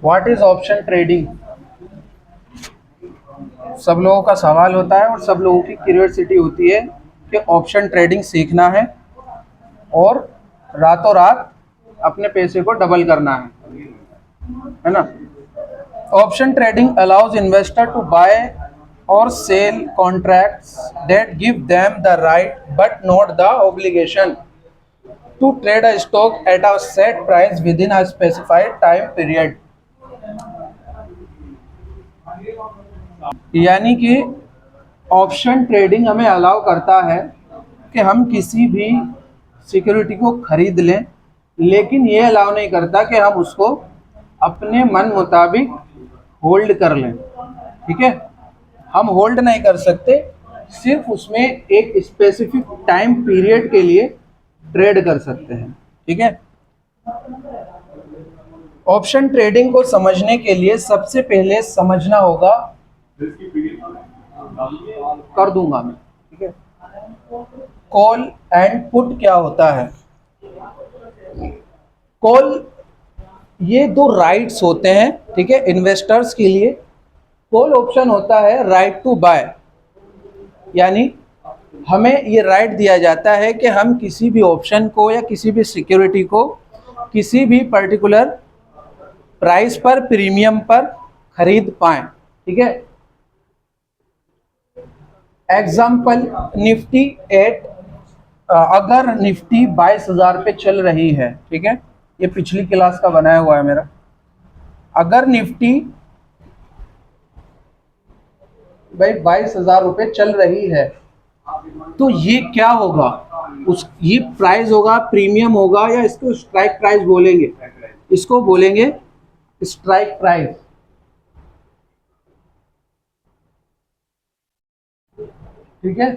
What is option trading? सब लोगों का सवाल होता है और सब लोगों की क्यूरियोसिटी होती है कि ऑप्शन ट्रेडिंग सीखना है और रातों रात अपने पैसे को डबल करना है ना। Option trading allows investor to buy और sell contracts that give them the right but not the obligation to trade a stock at a set price within a specified time period. यानी कि option trading हमें allow करता है कि हम किसी भी सिक्योरिटी को खरीद लें, लेकिन ये अलाउ नहीं करता कि हम उसको अपने मन मुताबिक होल्ड कर लें। ठीक है, हम होल्ड नहीं कर सकते, सिर्फ उसमें एक स्पेसिफिक टाइम पीरियड के लिए ट्रेड कर सकते हैं। ठीक है, ऑप्शन ट्रेडिंग को समझने के लिए सबसे पहले समझना होगा, कर दूंगा मैं। ठीक है, कॉल एंड पुट क्या होता है? कॉल, ये दो राइट्स होते हैं, ठीक है, इन्वेस्टर्स के लिए। कॉल ऑप्शन होता है राइट टू बाय, यानी हमें ये राइट दिया जाता है कि हम किसी भी ऑप्शन को या किसी भी सिक्योरिटी को किसी भी पर्टिकुलर प्राइस पर, प्रीमियम पर खरीद पाएं। ठीक है, एग्जाम्पल निफ्टी एट, अगर निफ्टी 22,000 पे चल रही है, ठीक है, ये पिछली क्लास का बनाया हुआ है मेरा। अगर निफ्टी भाई 22,000 रुपये चल रही है तो ये क्या होगा, उस ये प्राइस होगा, प्रीमियम होगा, या इसको स्ट्राइक प्राइस बोलेंगे? इसको बोलेंगे स्ट्राइक प्राइस। ठीक है,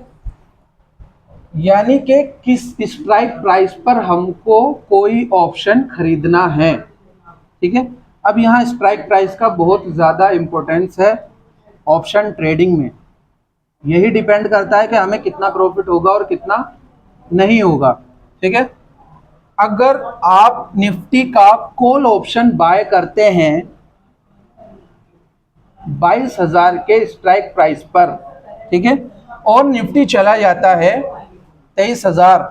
यानी कि किस स्ट्राइक प्राइस पर हमको कोई ऑप्शन खरीदना है। ठीक है, अब यहाँ स्ट्राइक प्राइस का बहुत ज़्यादा इंपॉर्टेंस है ऑप्शन ट्रेडिंग में। यही डिपेंड करता है कि हमें कितना प्रॉफिट होगा और कितना नहीं होगा। ठीक है, अगर आप निफ्टी का कॉल ऑप्शन बाय करते हैं 22,000 के स्ट्राइक प्राइस पर, ठीक है, और निफ्टी चला जाता है 23,000,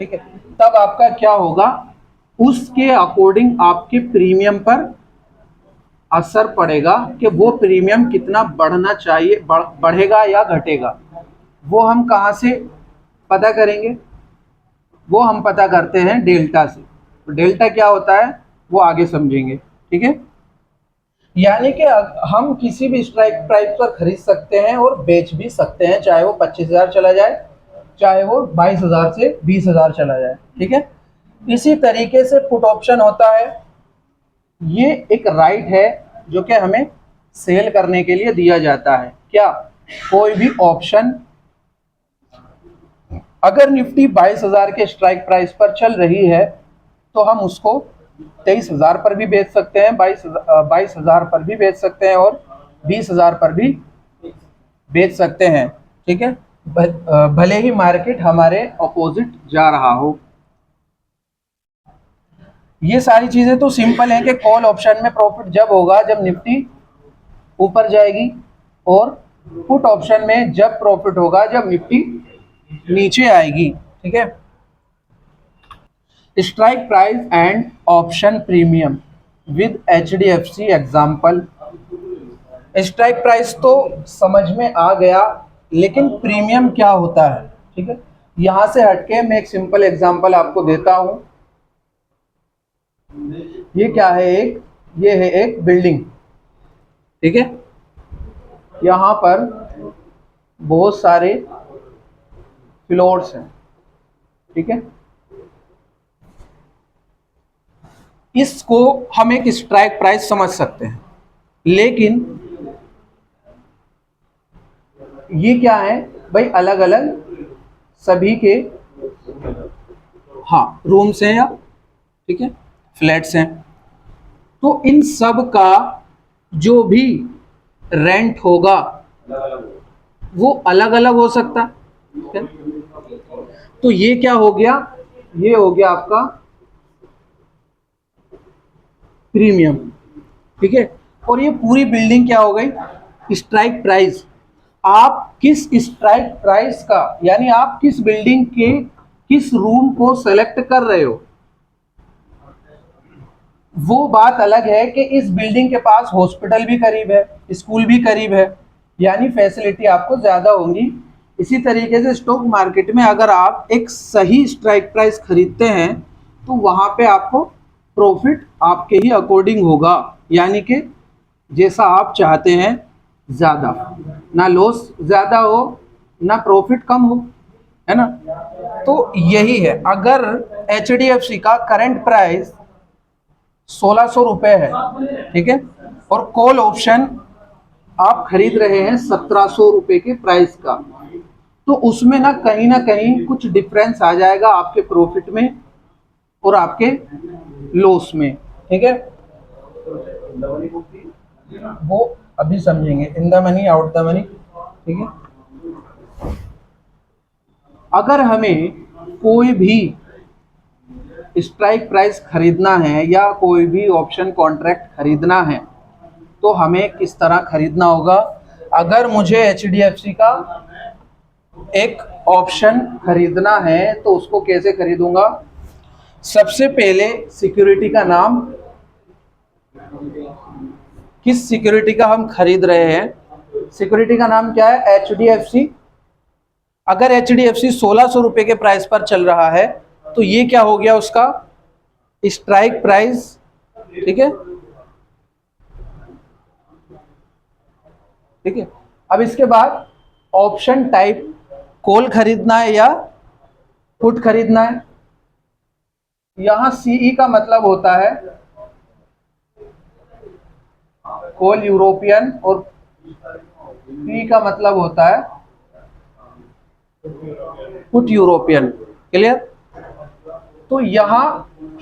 ठीक है, तब आपका क्या होगा, उसके अकॉर्डिंग आपके प्रीमियम पर असर पड़ेगा कि वो प्रीमियम कितना बढ़ना चाहिए, बढ़ेगा या घटेगा। वो हम कहाँ से पता करेंगे? वो हम पता करते हैं डेल्टा से। तो डेल्टा क्या होता है वो आगे समझेंगे। ठीक है, यानी कि हम किसी भी स्ट्राइक प्राइस पर खरीद सकते हैं और बेच भी सकते हैं, चाहे वो 25,000 चला जाए, चाहे वो 22,000 से 20,000 चला जाए। ठीक है, इसी तरीके से पुट ऑप्शन होता है। ये एक राइट है जो कि हमें सेल करने के लिए दिया जाता है। क्या? कोई भी ऑप्शन। अगर निफ्टी 22,000 के स्ट्राइक प्राइस पर चल रही है तो हम उसको 23,000 पर भी बेच सकते हैं, 22,000 पर भी बेच सकते हैं और 20,000 पर भी बेच सकते हैं। ठीक है, भले ही मार्केट हमारे अपोजिट जा रहा हो। ये सारी चीजें तो सिंपल हैं कि कॉल ऑप्शन में प्रॉफिट जब होगा जब निफ्टी ऊपर जाएगी, और पुट ऑप्शन में जब प्रॉफिट होगा जब निफ्टी नीचे आएगी। ठीक है, strike price and option premium with HDFC example. Strike price तो समझ में आ गया, लेकिन प्रीमियम क्या होता है? ठीक है, यहां से हटके मैं एक सिंपल एग्जांपल आपको देता हूं। ये क्या है? ये है एक बिल्डिंग। ठीक है, यहां पर बहुत सारे फ्लोर्स हैं। ठीक है, इसको हम एक स्ट्राइक प्राइस समझ सकते हैं, लेकिन ये क्या है भाई? अलग अलग सभी के, हाँ, रूम्स हैं या, ठीक है, फ्लैट्स हैं। तो इन सब का जो भी रेंट होगा वो अलग अलग हो सकता है। तो ये क्या हो गया? ये हो गया आपका प्रीमियम, ठीक है। और ये पूरी बिल्डिंग क्या हो गई, स्ट्राइक प्राइस। आप किस स्ट्राइक प्राइस का, यानी आप किस बिल्डिंग के किस रूम को सेलेक्ट कर रहे हो, वो बात अलग है कि इस बिल्डिंग के पास हॉस्पिटल भी करीब है, स्कूल भी करीब है, यानी फैसिलिटी आपको ज़्यादा होंगी। इसी तरीके से स्टॉक मार्केट में अगर आप एक सही स्ट्राइक प्राइस खरीदते हैं तो वहाँ पे आपको प्रॉफिट आपके ही अकॉर्डिंग होगा, यानी कि जैसा आप चाहते हैं, ज़्यादा ना लॉस ज़्यादा हो ना प्रॉफिट कम हो, है ना। तो यही है, अगर HDFC का करंट प्राइस 1600 रुपये है, ठीक है, और कॉल ऑप्शन आप खरीद रहे हैं 1700 रुपये के प्राइस का, तो उसमें ना कहीं कुछ डिफरेंस आ जाएगा आपके प्रॉफिट में और आपके लॉस में, ठीक है। वो अभी समझेंगे, in the money out the money, ठीक है। अगर हमें कोई भी स्ट्राइक प्राइस खरीदना है या कोई भी ऑप्शन कॉन्ट्रैक्ट खरीदना है तो हमें किस तरह खरीदना होगा। अगर मुझे HDFC का एक ऑप्शन खरीदना है तो उसको कैसे खरीदूंगा। सबसे पहले सिक्योरिटी का नाम, किस सिक्योरिटी का हम खरीद रहे हैं, सिक्योरिटी का नाम क्या है, HDFC। अगर HDFC 1600 रुपये के प्राइस पर चल रहा है तो ये क्या हो गया, उसका स्ट्राइक प्राइस, ठीक है, ठीक है। अब इसके बाद ऑप्शन टाइप, कॉल खरीदना है या पुट खरीदना है। यहां CE का मतलब होता है कॉल यूरोपियन और P का मतलब होता है पुट यूरोपियन, क्लियर। तो यहां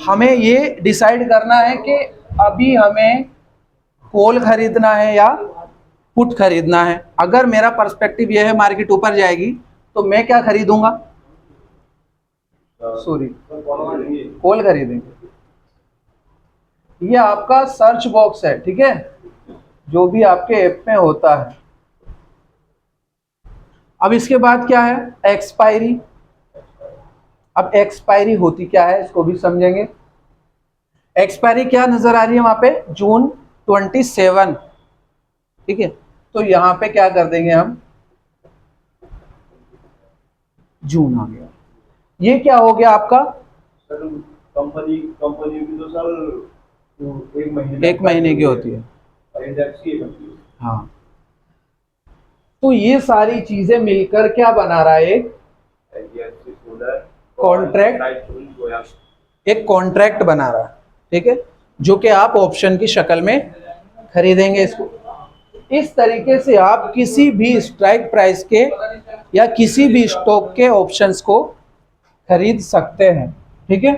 हमें ये डिसाइड करना है कि अभी हमें कॉल खरीदना है या पुट खरीदना है। अगर मेरा पर्सपेक्टिव यह है मार्केट ऊपर जाएगी तो मैं क्या खरीदूंगा, सॉरी कॉल खरीदेंगे। ये आपका सर्च बॉक्स है, ठीक है, जो भी आपके ऐप में होता है। अब इसके बाद क्या है, एक्सपायरी। अब एक्सपायरी होती क्या है इसको भी समझेंगे। एक्सपायरी क्या नजर आ रही है वहां पे, जून 27, ठीक है। तो यहां पे क्या कर देंगे हम, जून आ गया। ये क्या हो गया आपका, कंपनी की तो सर एक महीने की होती है, हाँ। तो ये सारी चीजें मिलकर क्या बना रहा है, एक कॉन्ट्रैक्ट, एक कॉन्ट्रैक्ट बना रहा है, ठीक है, जो कि आप ऑप्शन की शक्ल में खरीदेंगे इसको। इस तरीके से आप किसी भी स्ट्राइक प्राइस के या किसी भी स्टॉक के ऑप्शंस को खरीद सकते हैं, ठीक है।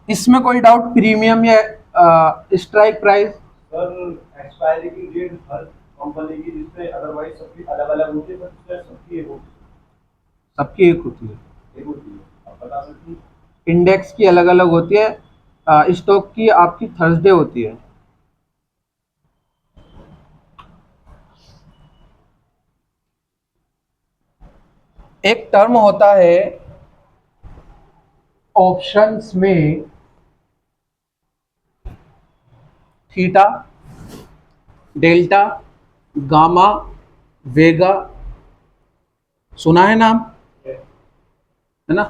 इसमें कोई डाउट, प्रीमियम या स्ट्राइक प्राइस। सर एक्सपायरी की डेट हर कंपनी की जिसमें अदरवाइज सबकी अलग अलग होती है, पर सबकी एक होती है, सबकी एक होती है, एक होती है, आप बता सकते हैं। इंडेक्स की अलग अलग होती है, स्टॉक की आपकी थर्सडे होती है। एक टर्म होता है ऑप्शंस में थीटा, डेल्टा, गामा, वेगा, सुना है नाम, है ना।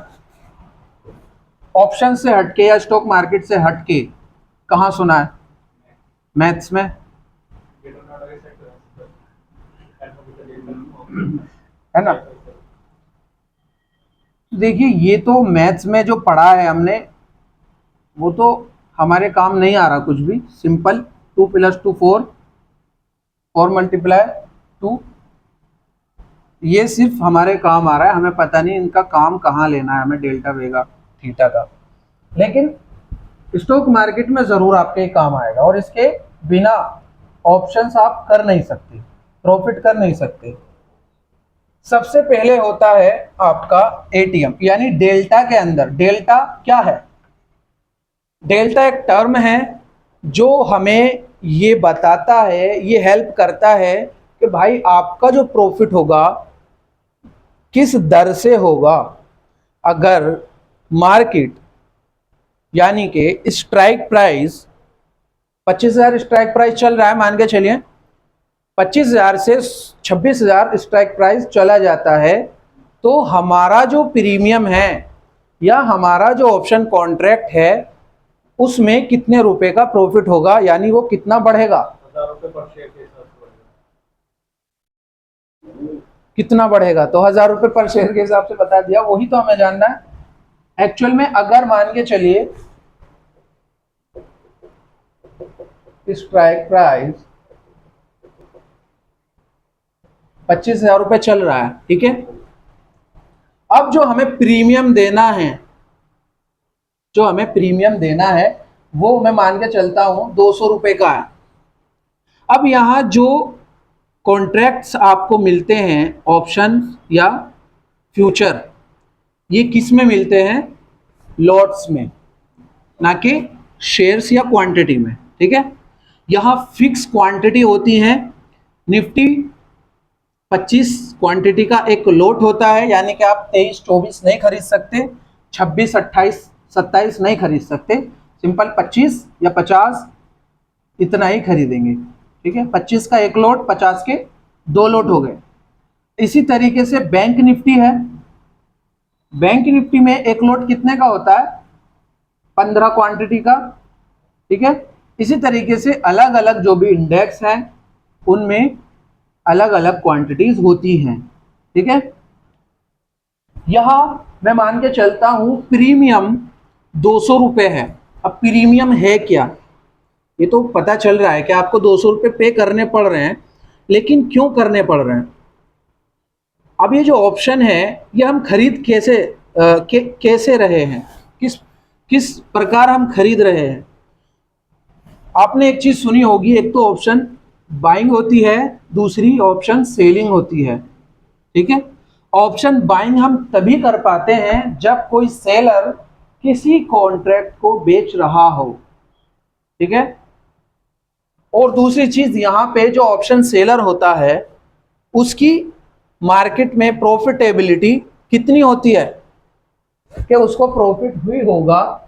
ऑप्शन से हटके या स्टॉक मार्केट से हटके कहाँ सुना है, मैथ्स में, है ना। देखिए ये तो मैथ्स में जो पढ़ा है हमने वो तो हमारे काम नहीं आ रहा कुछ भी। सिंपल 2 + 2 4, 4 × 2, ये सिर्फ हमारे काम आ रहा है, हमें पता नहीं इनका काम कहाँ लेना है हमें, डेल्टा वेगा थीटा का। लेकिन स्टॉक मार्केट में ज़रूर आपके काम आएगा और इसके बिना ऑप्शंस आप कर नहीं सकते, प्रॉफिट कर नहीं सकते। सबसे पहले होता है आपका ATM, यानी डेल्टा के अंदर, डेल्टा क्या है, डेल्टा एक टर्म है जो हमें ये बताता है, ये हेल्प करता है कि भाई आपका जो प्रॉफिट होगा किस दर से होगा। अगर मार्केट यानी कि स्ट्राइक प्राइस 25,000 स्ट्राइक प्राइस चल रहा है, मान के चलिए 25,000 से 26,000 स्ट्राइक प्राइस चला जाता है, तो हमारा जो प्रीमियम है या हमारा जो ऑप्शन कॉन्ट्रैक्ट है उसमें कितने रुपए का प्रॉफिट होगा, यानी वो कितना बढ़ेगा, 1000 रुपये पर शेयर के हिसाब से बढ़ेगा। कितना बढ़ेगा। तो 1,000 रुपये पर शेयर के हिसाब से बता दिया, वही तो हमें जानना है। एक्चुअल में अगर मान के चलिए स्ट्राइक प्राइस 25,000 रुपये चल रहा है, ठीक है। अब जो हमें प्रीमियम देना है, जो हमें प्रीमियम देना है वो मैं मान के चलता हूं 200 रुपये का है। अब यहां जो कॉन्ट्रैक्ट्स आपको मिलते हैं ऑप्शन या फ्यूचर, ये किस में मिलते हैं, लॉट्स में, ना कि शेयर्स या क्वांटिटी में, ठीक है। यहाँ फिक्स क्वांटिटी होती है, निफ्टी 25 क्वांटिटी का एक लॉट होता है, यानी कि आप 23-24 नहीं खरीद सकते, 26, 28, 27 नहीं खरीद सकते, सिंपल 25 या 50 इतना ही खरीदेंगे, ठीक है। 25 का एक लॉट, 50 के 2 लॉट हो गए। इसी तरीके से बैंक निफ्टी है, बैंक निफ्टी में एक लॉट कितने का होता है, 15 क्वांटिटी का, ठीक है। इसी तरीके से अलग अलग जो भी इंडेक्स हैं उनमें अलग अलग क्वांटिटीज होती हैं, ठीक है। यहां मैं मान के चलता हूं प्रीमियम 200 रुपये है। अब प्रीमियम है क्या, ये तो पता चल रहा है कि आपको 200 रुपये पे करने पड़ रहे हैं, लेकिन क्यों करने पड़ रहे हैं। अब ये जो ऑप्शन है ये हम खरीद कैसे रहे हैं, किस किस प्रकार हम खरीद रहे हैं। आपने एक चीज सुनी होगी, एक तो ऑप्शन बाइंग होती है, दूसरी ऑप्शन सेलिंग होती है, ठीक है। ऑप्शन बाइंग हम तभी कर पाते हैं जब कोई सेलर किसी कॉन्ट्रैक्ट को बेच रहा हो, ठीक है। और दूसरी चीज, यहां पे जो ऑप्शन सेलर होता है उसकी मार्केट में प्रॉफिटेबिलिटी कितनी होती है कि उसको प्रॉफिट हुई होगा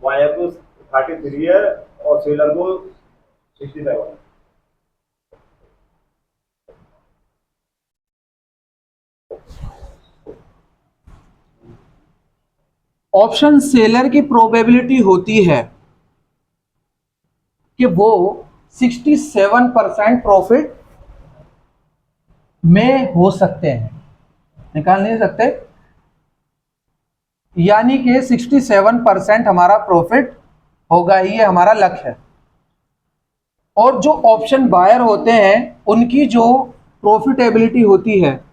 वायर को 33 है और सेलर को 67 है। ऑप्शन सेलर की प्रोबेबिलिटी होती है कि वो 67% प्रॉफिट में हो सकते हैं, निकाल नहीं सकते, यानी कि 67% हमारा प्रॉफिट होगा ही, ये हमारा लक्ष्य है। और जो ऑप्शन बायर होते हैं उनकी जो प्रॉफिटेबिलिटी होती है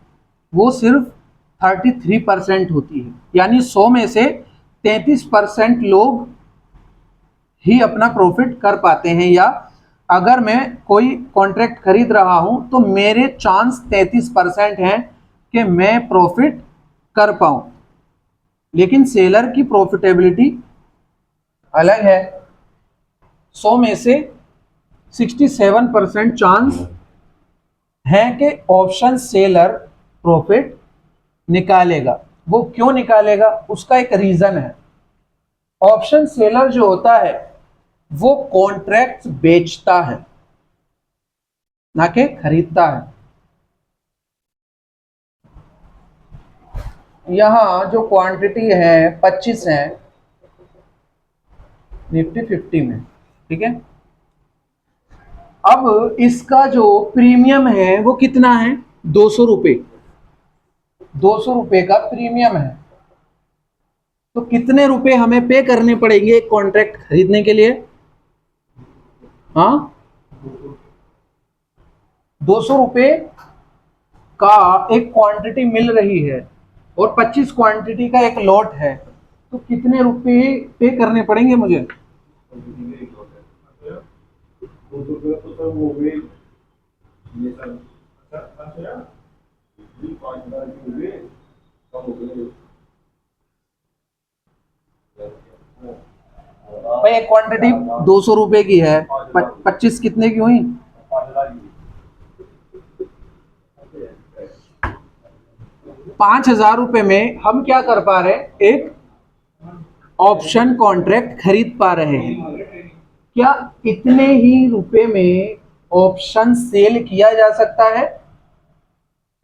वो सिर्फ 33% होती है, यानी 100 में से 33% लोग ही अपना प्रॉफिट कर पाते हैं। या अगर मैं कोई कॉन्ट्रैक्ट खरीद रहा हूं तो मेरे चांस 33% हैं कि मैं प्रॉफिट कर पाऊं, लेकिन सेलर की प्रॉफिटेबिलिटी अलग है। 100 में से 67% चांस है कि ऑप्शन सेलर प्रॉफिट निकालेगा। वो क्यों निकालेगा, उसका एक रीजन है। ऑप्शन सेलर जो होता है वो कॉन्ट्रैक्ट बेचता है, ना कि खरीदता है। यहां जो क्वांटिटी है 25 है निफ्टी 50 में, ठीक है। अब इसका जो प्रीमियम है वो कितना है, 200 रुपये, 200 रुपये का प्रीमियम है। तो कितने रुपए हमें पे करने पड़ेंगे एक कॉन्ट्रैक्ट खरीदने के लिए, हाँ 200 रुपये का एक क्वांटिटी मिल रही है और 25 क्वांटिटी का एक लॉट है, तो कितने रुपए पे करने पड़ेंगे मुझे। 200 रुपये तो सर वो हुए ये सर, 5,000 की हुए कम हो गए। भाई एक क्वांटिटी 200 रुपए की है, 25 कितने की हुई? 5,000 की। 5,000 रुपए में हम क्या कर पा रहे हैं? एक ऑप्शन कॉन्ट्रैक्ट खरीद पा रहे हैं। क्या इतने ही रुपए में ऑप्शन सेल किया जा सकता है?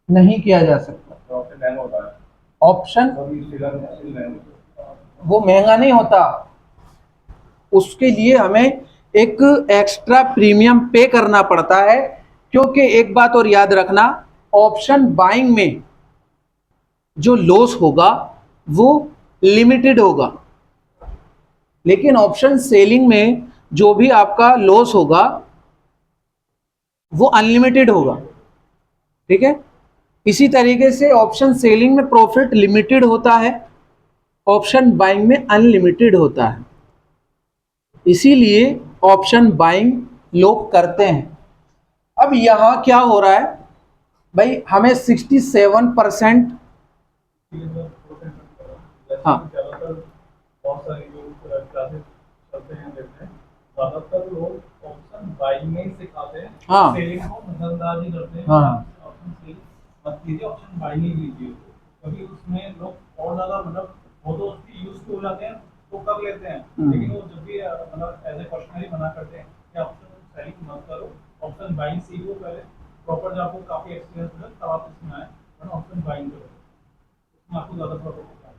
नहीं किया जा सकता। तो आपसे महंगा होता है। ऑप्शन कभी सिलर महंगा होता है। वो महंगा नहीं होता, उसके लिए हमें एक एक्स्ट्रा प्रीमियम पे करना पड़ता है। क्योंकि एक बात और याद रखना, ऑप्शन बाइंग में जो लॉस होगा वो लिमिटेड होगा, लेकिन ऑप्शन सेलिंग में जो भी आपका लॉस होगा वो अनलिमिटेड होगा। ठीक है, इसी तरीके से ऑप्शन सेलिंग में प्रॉफिट लिमिटेड होता है, ऑप्शन बाइंग में अनलिमिटेड होता है। इसीलिए ऑप्शन बाइंग लोग करते हैं। अब यहां क्या हो रहा है भाई, हमें 67%। हाँ ज्यादातर बहुत सारी जो क्लासेस चलते हैं देखते हैं, ज्यादातर लोग ऑप्शन बाइंग में ही सिखाते हैं। हाँ। सेलिंग को नजरअंदाज करते हैं। हाँ। ऑप्शन सेलिंग मत कीजिए, ऑप्शन बाइंग ही लीजिए, क्योंकि उसमें लोग और ज्यादा मतलब वो तो उसकी यूज हो जाते हैं तो कर लेते हैं, लेकिन वो जब भी मतलब एज ए क्वेश्चनरी मना करते हैं कि ऑप्शन सेलिंग मत करो, ऑप्शन बाइंग सीखो पहले प्रॉपर, जब आपको काफी एक्सपीरियंस मिले तब आप इसमें आए, वरना ऑप्शन बाइंग करो, उसमें आपको ज्यादा प्रॉफिट होता है।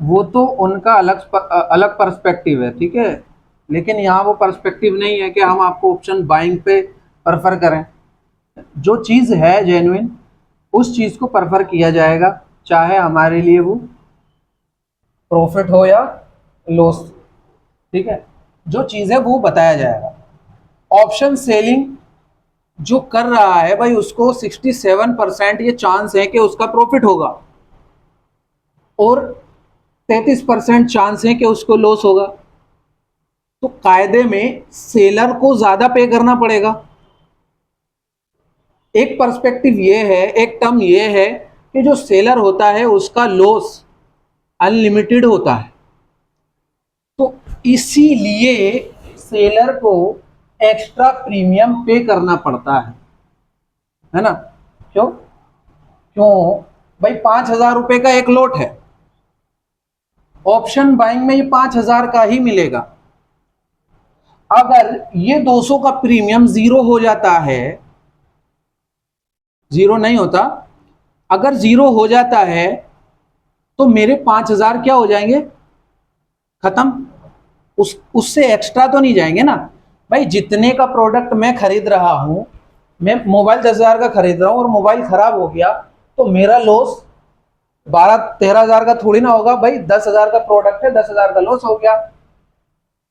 वो तो उनका अलग पर्सपेक्टिव है, ठीक है, लेकिन यहाँ वो पर्सपेक्टिव नहीं है कि हम आपको ऑप्शन बाइंग पे प्रेफर करें। जो चीज़ है जेन्युइन उस चीज़ को प्रेफर किया जाएगा, चाहे हमारे लिए वो प्रॉफिट हो या लॉस। ठीक है, जो चीज़ है वो बताया जाएगा। ऑप्शन सेलिंग जो कर रहा है भाई, उसको 67% ये चांस है कि उसका प्रॉफिट होगा और 33% चांस है कि उसको लॉस होगा। तो कायदे में सेलर को ज्यादा पे करना पड़ेगा। एक पर्सपेक्टिव ये है, एक टर्म ये है कि जो सेलर होता है उसका लॉस अनलिमिटेड होता है, तो इसीलिए सेलर को एक्स्ट्रा प्रीमियम पे करना पड़ता है ना? क्यों? क्यों भाई, 5,000 रुपए का एक लॉट है, ऑप्शन बाइंग में ये 5,000 का ही मिलेगा। अगर ये 200 का प्रीमियम जीरो हो जाता है, जीरो नहीं होता, अगर जीरो हो जाता है तो मेरे 5,000 क्या हो जाएंगे? खत्म। उससे एक्स्ट्रा तो नहीं जाएंगे ना भाई। जितने का प्रोडक्ट मैं खरीद रहा हूं, मैं मोबाइल 10,000 का खरीद रहा हूं और मोबाइल खराब हो गया तो मेरा लॉस 12-13,000 का थोड़ी ना होगा भाई। 10,000 का प्रोडक्ट है, 10,000 का लॉस हो गया।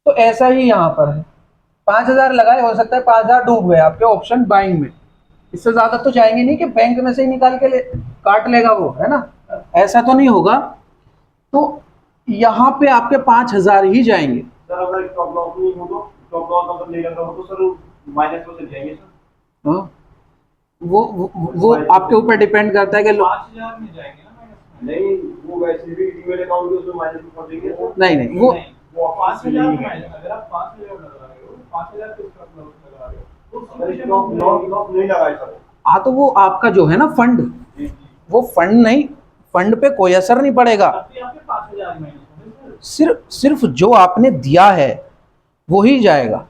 तो ऐसा ही यहां पर है, 5,000 लगाए, हो सकता है 5,000 डूब गए आपके ऑप्शन बाइंग में, इससे ज्यादा तो जाएंगे नहीं कि बैंक में से ही निकाल के काट लेगा वो, है ना? ऐसा तो नहीं होगा। तो यहाँ पे आपके 5,000 ही जाएंगे। सर अगर स्टॉप लॉस नहीं हो तो, स्टॉप लॉस अगर नहीं लग रहा हो तो सर माइनस में चल जाएंगे सर। हाँ, वो आपके ऊपर डिपेंड करता है कि 5,000 में जाएंगे ना माइनस में? नहीं, वो वैसे भी डीमेट अकाउंट के उसमें माइनस में पहुंचेंगे सर। नहीं वो 5,000 माइनस, अगर आप 5,000 लगा रहे हो, 5,000 के स्टॉप लॉस लगा रहे हो तो स्टॉप लॉस नहीं लगाए सर। हाँ, तो वो आपका जो है ना फंड, वो फंड नहीं, फंड पे कोई असर नहीं पड़ेगा। सिर्फ जो आपने दिया है वो ही जाएगा,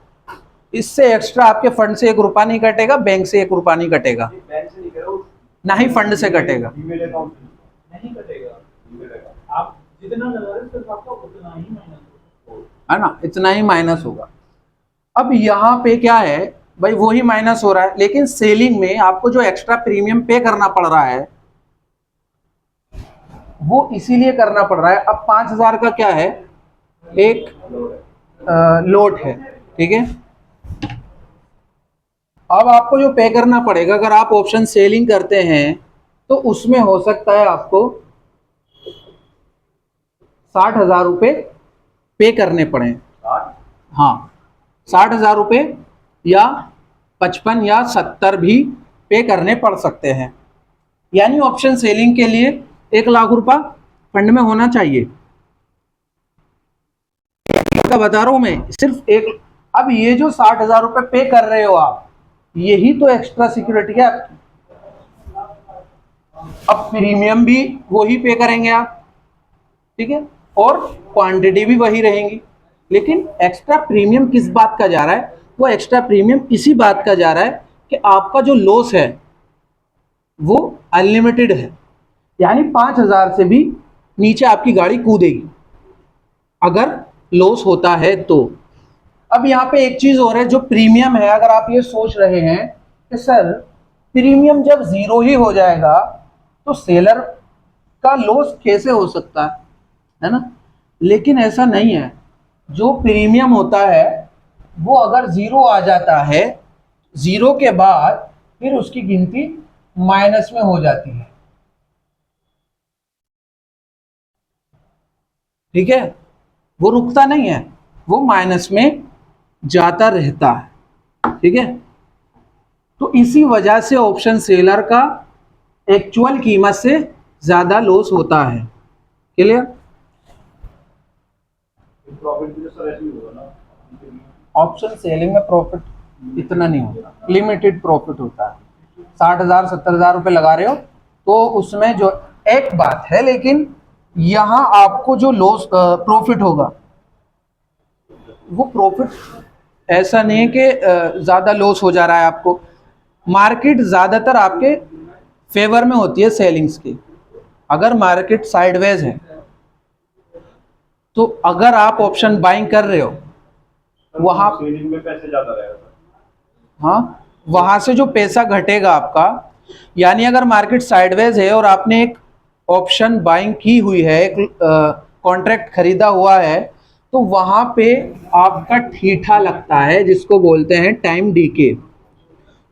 इससे एक्स्ट्रा आपके फंड से 1 रुपया नहीं कटेगा, बैंक से 1 रुपया नहीं कटेगा, बैंक से नहीं करो, ना ही फंड से कटेगा। डीमेट अकाउंट नहीं कटेगा। आप जितना लगा रहे हो सिर्फ आपका उतना ही माइनस होगा, है ना? इतना ही माइनस होगा। अब यहाँ पे क्या है भाई, वो ही माइनस हो रहा है, लेकिन सेलिंग में आपको जो एक्स्ट्रा प्रीमियम पे करना पड़ रहा है वो इसीलिए करना पड़ रहा है। अब 5,000 का क्या है, एक लोट है, ठीक है। अब आपको जो पे करना पड़ेगा, अगर आप ऑप्शन सेलिंग करते हैं तो उसमें हो सकता है आपको 60,000 रुपये पे करने पड़े। हाँ, 60,000 रुपये या 55 या 70 भी पे करने पड़ सकते हैं। यानी ऑप्शन सेलिंग के लिए 1 लाख रुपया फंड में होना चाहिए। का बता रहा हूं मैं, सिर्फ एक। अब ये जो 60,000 रुपए पे कर रहे हो आप, यही तो एक्स्ट्रा सिक्योरिटी है आपकी। अब प्रीमियम भी वही पे करेंगे आप, ठीक है, और क्वांटिटी भी वही रहेंगी, लेकिन एक्स्ट्रा प्रीमियम किस बात का जा रहा है? वो एक्स्ट्रा प्रीमियम इसी बात का जा रहा है कि आपका जो लॉस है वो अनलिमिटेड है, यानी 5,000 से भी नीचे आपकी गाड़ी कूदेगी अगर लॉस होता है तो। अब यहाँ पे एक चीज और है, जो प्रीमियम है, अगर आप ये सोच रहे हैं कि सर प्रीमियम जब जीरो ही हो जाएगा तो सेलर का लॉस कैसे हो सकता है ना? लेकिन ऐसा नहीं है। जो प्रीमियम होता है वो अगर जीरो आ जाता है, जीरो के बाद फिर उसकी गिनती माइनस में हो जाती है, ठीक है, वो रुकता नहीं है, वो माइनस में जाता रहता है, ठीक है। तो इसी वजह से ऑप्शन सेलर का एक्चुअल कीमत से ज्यादा लॉस होता है। क्लियर? प्रॉफिट भी तो सर ऐसे ही होगा ना। ऑप्शन सेलिंग में प्रॉफिट इतना नहीं होता, लिमिटेड प्रॉफिट होता है। 60,000 70,000 रुपये लगा रहे हो तो उसमें जो एक बात है, लेकिन यहाँ आपको जो लॉस प्रॉफिट होगा वो प्रॉफिट ऐसा नहीं है कि ज़्यादा लॉस हो जा रहा है आपको। मार्केट ज़्यादातर आपके फेवर में होती है सेलिंग्स की। अगर मार्केट साइडवेज है तो अगर आप ऑप्शन बाइंग कर रहे हो वहाँ सेलिंग में पैसे ज्यादा रहेगा। हाँ, वहां से जो पैसा घटेगा आपका, यानी अगर मार्केट साइडवेज है और आपने एक ऑप्शन बाइंग की हुई है, एक कॉन्ट्रैक्ट खरीदा हुआ है, तो वहां पे आपका ठीठा लगता है जिसको बोलते हैं टाइम डीके।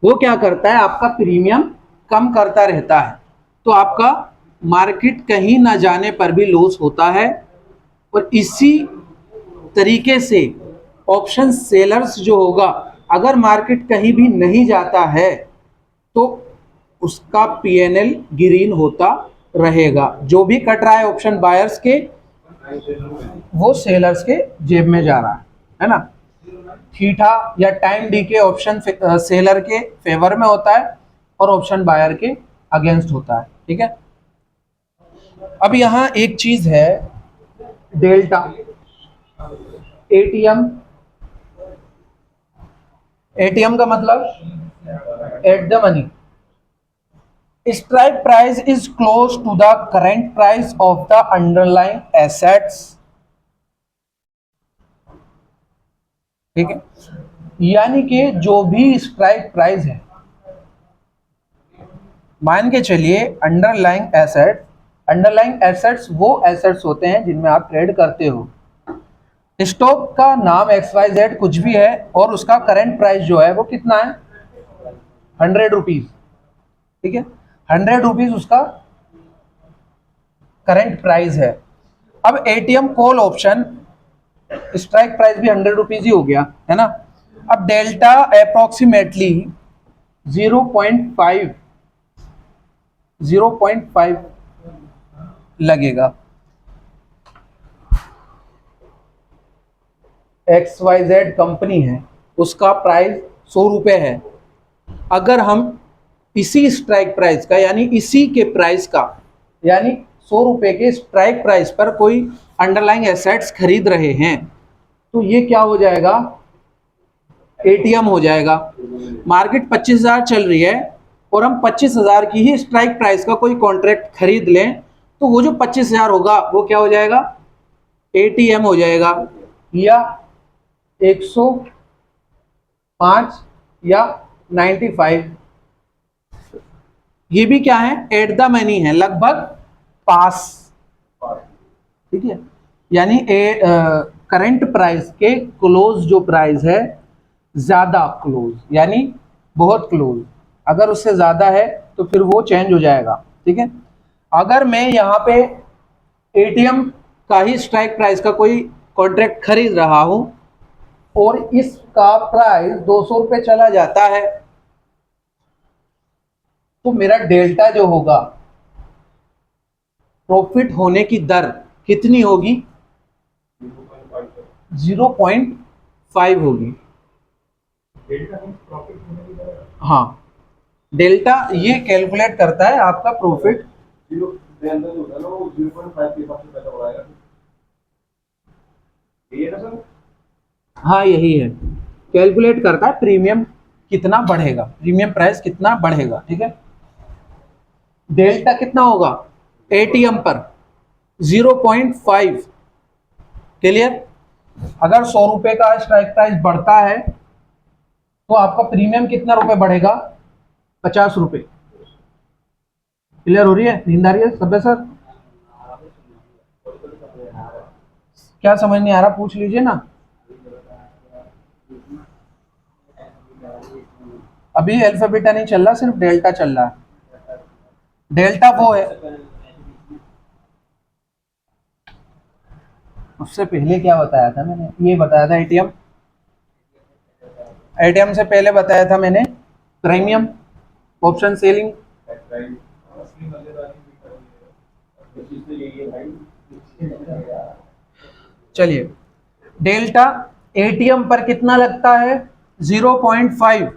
वो क्या करता है? आपका प्रीमियम कम करता रहता है, तो आपका मार्केट कहीं ना जाने पर भी लॉस होता है। और इसी तरीके से ऑप्शन सेलर्स जो होगा, अगर मार्केट कहीं भी नहीं जाता है तो उसका पीएनएल ग्रीन होता रहेगा। जो भी कट रहा है ऑप्शन बायर्स के, वो सेलर्स के जेब में जा रहा है ना। थीटा या टाइम डी के ऑप्शन सेलर के फेवर में होता है और ऑप्शन बायर के अगेंस्ट होता है, ठीक है। अब यहां एक चीज है, डेल्टा एटीएम। एटीएम का मतलब at the money. Strike price is close to the current price of the underlying assets, ठीक है। यानी कि जो भी स्ट्राइक प्राइस है, मान के चलिए अंडरलाइंग एसेट्स वो एसेट्स होते हैं जिनमें आप ट्रेड करते हो। स्टॉक का नाम XYZ कुछ भी है और उसका करंट प्राइस जो है वो कितना है? 100 रुपीज, ठीक है। 100 रुपीज उसका करंट प्राइस है। अब ATM call option strike price भी 100 रुपीज ही हो गया, है ना। अब डेल्टा अप्रोक्सीमेटली 0.5 लगेगा। XYZ कंपनी है, उसका प्राइस 100 रुपये है। अगर हम इसी स्ट्राइक प्राइस का, यानी इसी के प्राइस का, यानी 100 रुपये के स्ट्राइक प्राइस पर कोई अंडरलाइंग एसेट्स खरीद रहे हैं, तो ये क्या हो जाएगा? एटीएम हो जाएगा। मार्केट 25,000 चल रही है और हम 25,000 की ही स्ट्राइक प्राइस का कोई कॉन्ट्रैक्ट खरीद लें, तो वो जो 25,000 होगा वो क्या हो जाएगा? एटीएम हो जाएगा, या 105 या 95। ये भी क्या है? एट द मनी है, लगभग पास, ठीक है। यानी करंट प्राइस के क्लोज जो प्राइस है, ज्यादा क्लोज यानी बहुत क्लोज, अगर उससे ज्यादा है तो फिर वो चेंज हो जाएगा, ठीक है। अगर मैं यहाँ पे एटीएम का ही स्ट्राइक प्राइस का कोई कॉन्ट्रैक्ट खरीद रहा हूं और इसका प्राइस 200 रुपये चला जाता है, तो मेरा डेल्टा जो होगा, प्रॉफिट होने की दर कितनी होगी? 0.5 होगी। हाँ, डेल्टा ये कैलकुलेट करता है आपका प्रॉफिट। हाँ यही है, कैलकुलेट करता है प्रीमियम कितना बढ़ेगा, प्रीमियम प्राइस कितना बढ़ेगा। ठीक है, डेल्टा कितना होगा एटीएम पर? 0.5। क्लियर? अगर 100 रुपए का स्ट्राइक प्राइस बढ़ता है तो आपका प्रीमियम कितना रुपए बढ़ेगा? 50 रुपए। क्लियर हो रही है? नींद आ रही है सब सर? क्या समझ नहीं आ रहा पूछ लीजिए ना। अभी अल्फाबेटा नहीं चल रहा, सिर्फ डेल्टा चल रहा है। डेल्टा वो है, उससे पहले क्या बताया था मैंने? ये बताया था एटीएम। एटीएम से पहले बताया था मैंने प्रीमियम, ऑप्शन सेलिंग। चलिए, डेल्टा एटीएम पर कितना लगता है? 0.5।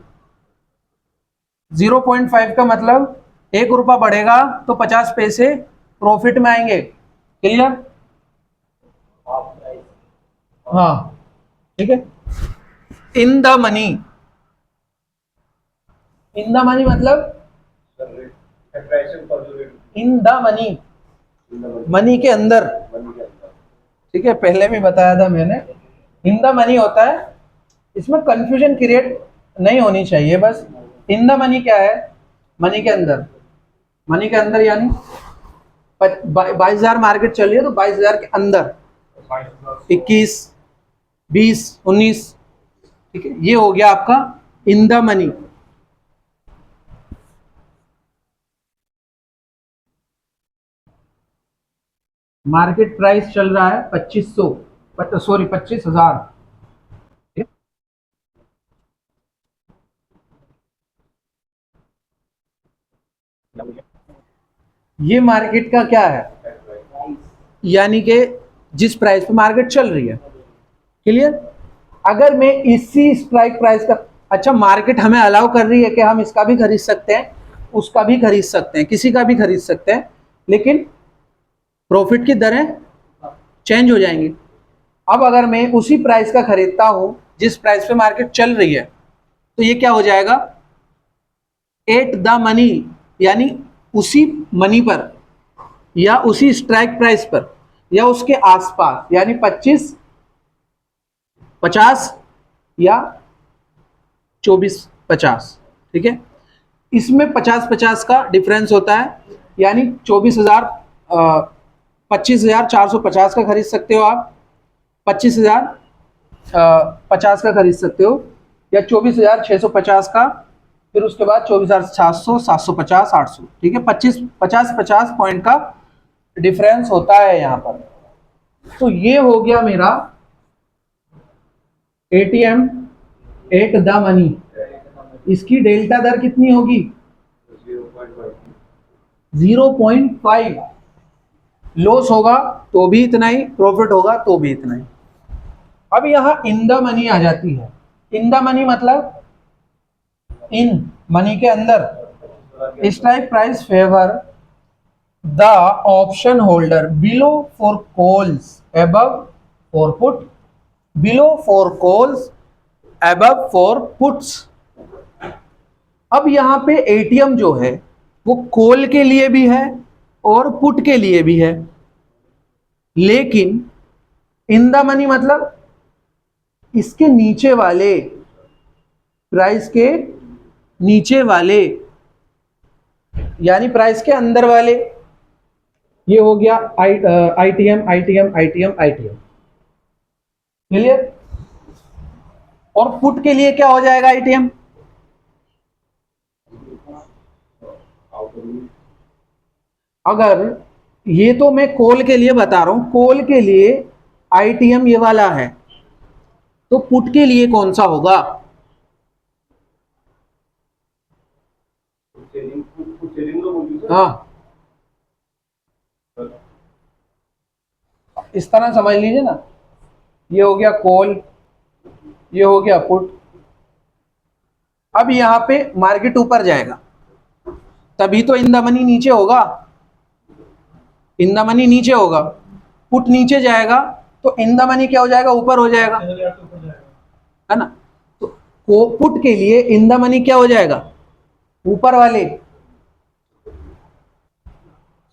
0.5 का मतलब 1 रुपया बढ़ेगा तो 50 पैसे प्रॉफिट में आएंगे। क्लियर? हाँ ठीक है। In the money, in the money मतलब इन द मनी, मनी के अंदर। ठीक है, पहले भी बताया था मैंने, इन द मनी होता है, इसमें कंफ्यूजन क्रिएट नहीं होनी चाहिए। बस इन द मनी क्या है? मनी के अंदर। मनी के अंदर यानी 22,000 मार्केट चल रही है तो 22,000 के अंदर 21, 20, 19। ठीक है, ये हो गया आपका in the money. Market price चल रहा है 2500, सॉरी 25,000। ये मार्केट का क्या है? यानी कि जिस प्राइस पे मार्केट चल रही है। क्लियर? अगर मैं इसी स्ट्राइक प्राइस का, अच्छा मार्केट हमें अलाउ कर रही है कि हम इसका भी खरीद सकते हैं, उसका भी खरीद सकते हैं, किसी का भी खरीद सकते हैं, लेकिन प्रॉफिट की दरें चेंज हो जाएंगी। अब अगर मैं उसी प्राइस का खरीदता हूं जिस प्राइस पे मार्केट चल रही है, तो ये क्या हो जाएगा? एट द मनी, यानी उसी मनी पर या उसी स्ट्राइक प्राइस पर या उसके आसपास, यानी 25, 50 या 24, 50। ठीक है, इसमें 50-50 का डिफरेंस होता है, यानी 24,000, 25,450 का खरीद सकते हो आप, 25,050 का खरीद सकते हो, या 24,650 का, फिर उसके बाद 24,700, 750, 800। ठीक है, 50-50 पॉइंट का डिफरेंस होता है यहाँ पर। तो ये हो गया मेरा एटीएम एट द मनी। इसकी डेल्टा दर कितनी होगी? 0.5। लॉस होगा तो भी इतना ही, प्रॉफिट होगा तो भी इतना ही। अब यहां इन द मनी आ जाती है। इन द मनी मतलब इन मनी के अंदर, strike price favour the option holder below for calls above for put, below for calls above for puts. अब यहां पे एटीएम जो है वो कॉल के लिए भी है और पुट के लिए भी है, लेकिन इन द मनी मतलब इसके नीचे वाले, प्राइस के नीचे वाले, यानी प्राइस के अंदर वाले। ये हो गया ITM ITM ITM ITM. Clear? और पुट के लिए क्या हो जाएगा आईटीएम? अगर ये तो मैं कॉल के लिए बता रहा हूं, कॉल के लिए आईटीएम ये वाला है, तो पुट के लिए कौन सा होगा? हाँ, इस तरह समझ लीजिए ना, ये हो गया कॉल, ये हो गया पुट। अब यहां पे मार्केट ऊपर जाएगा तभी तो इन द मनी नीचे होगा, इन द मनी नीचे होगा, पुट नीचे जाएगा तो इन द मनी क्या हो जाएगा, ऊपर हो जाएगा, 6000 तो ऊपर जाएगा। है ना। तो को पुट के लिए इन द मनी क्या हो जाएगा, ऊपर वाले।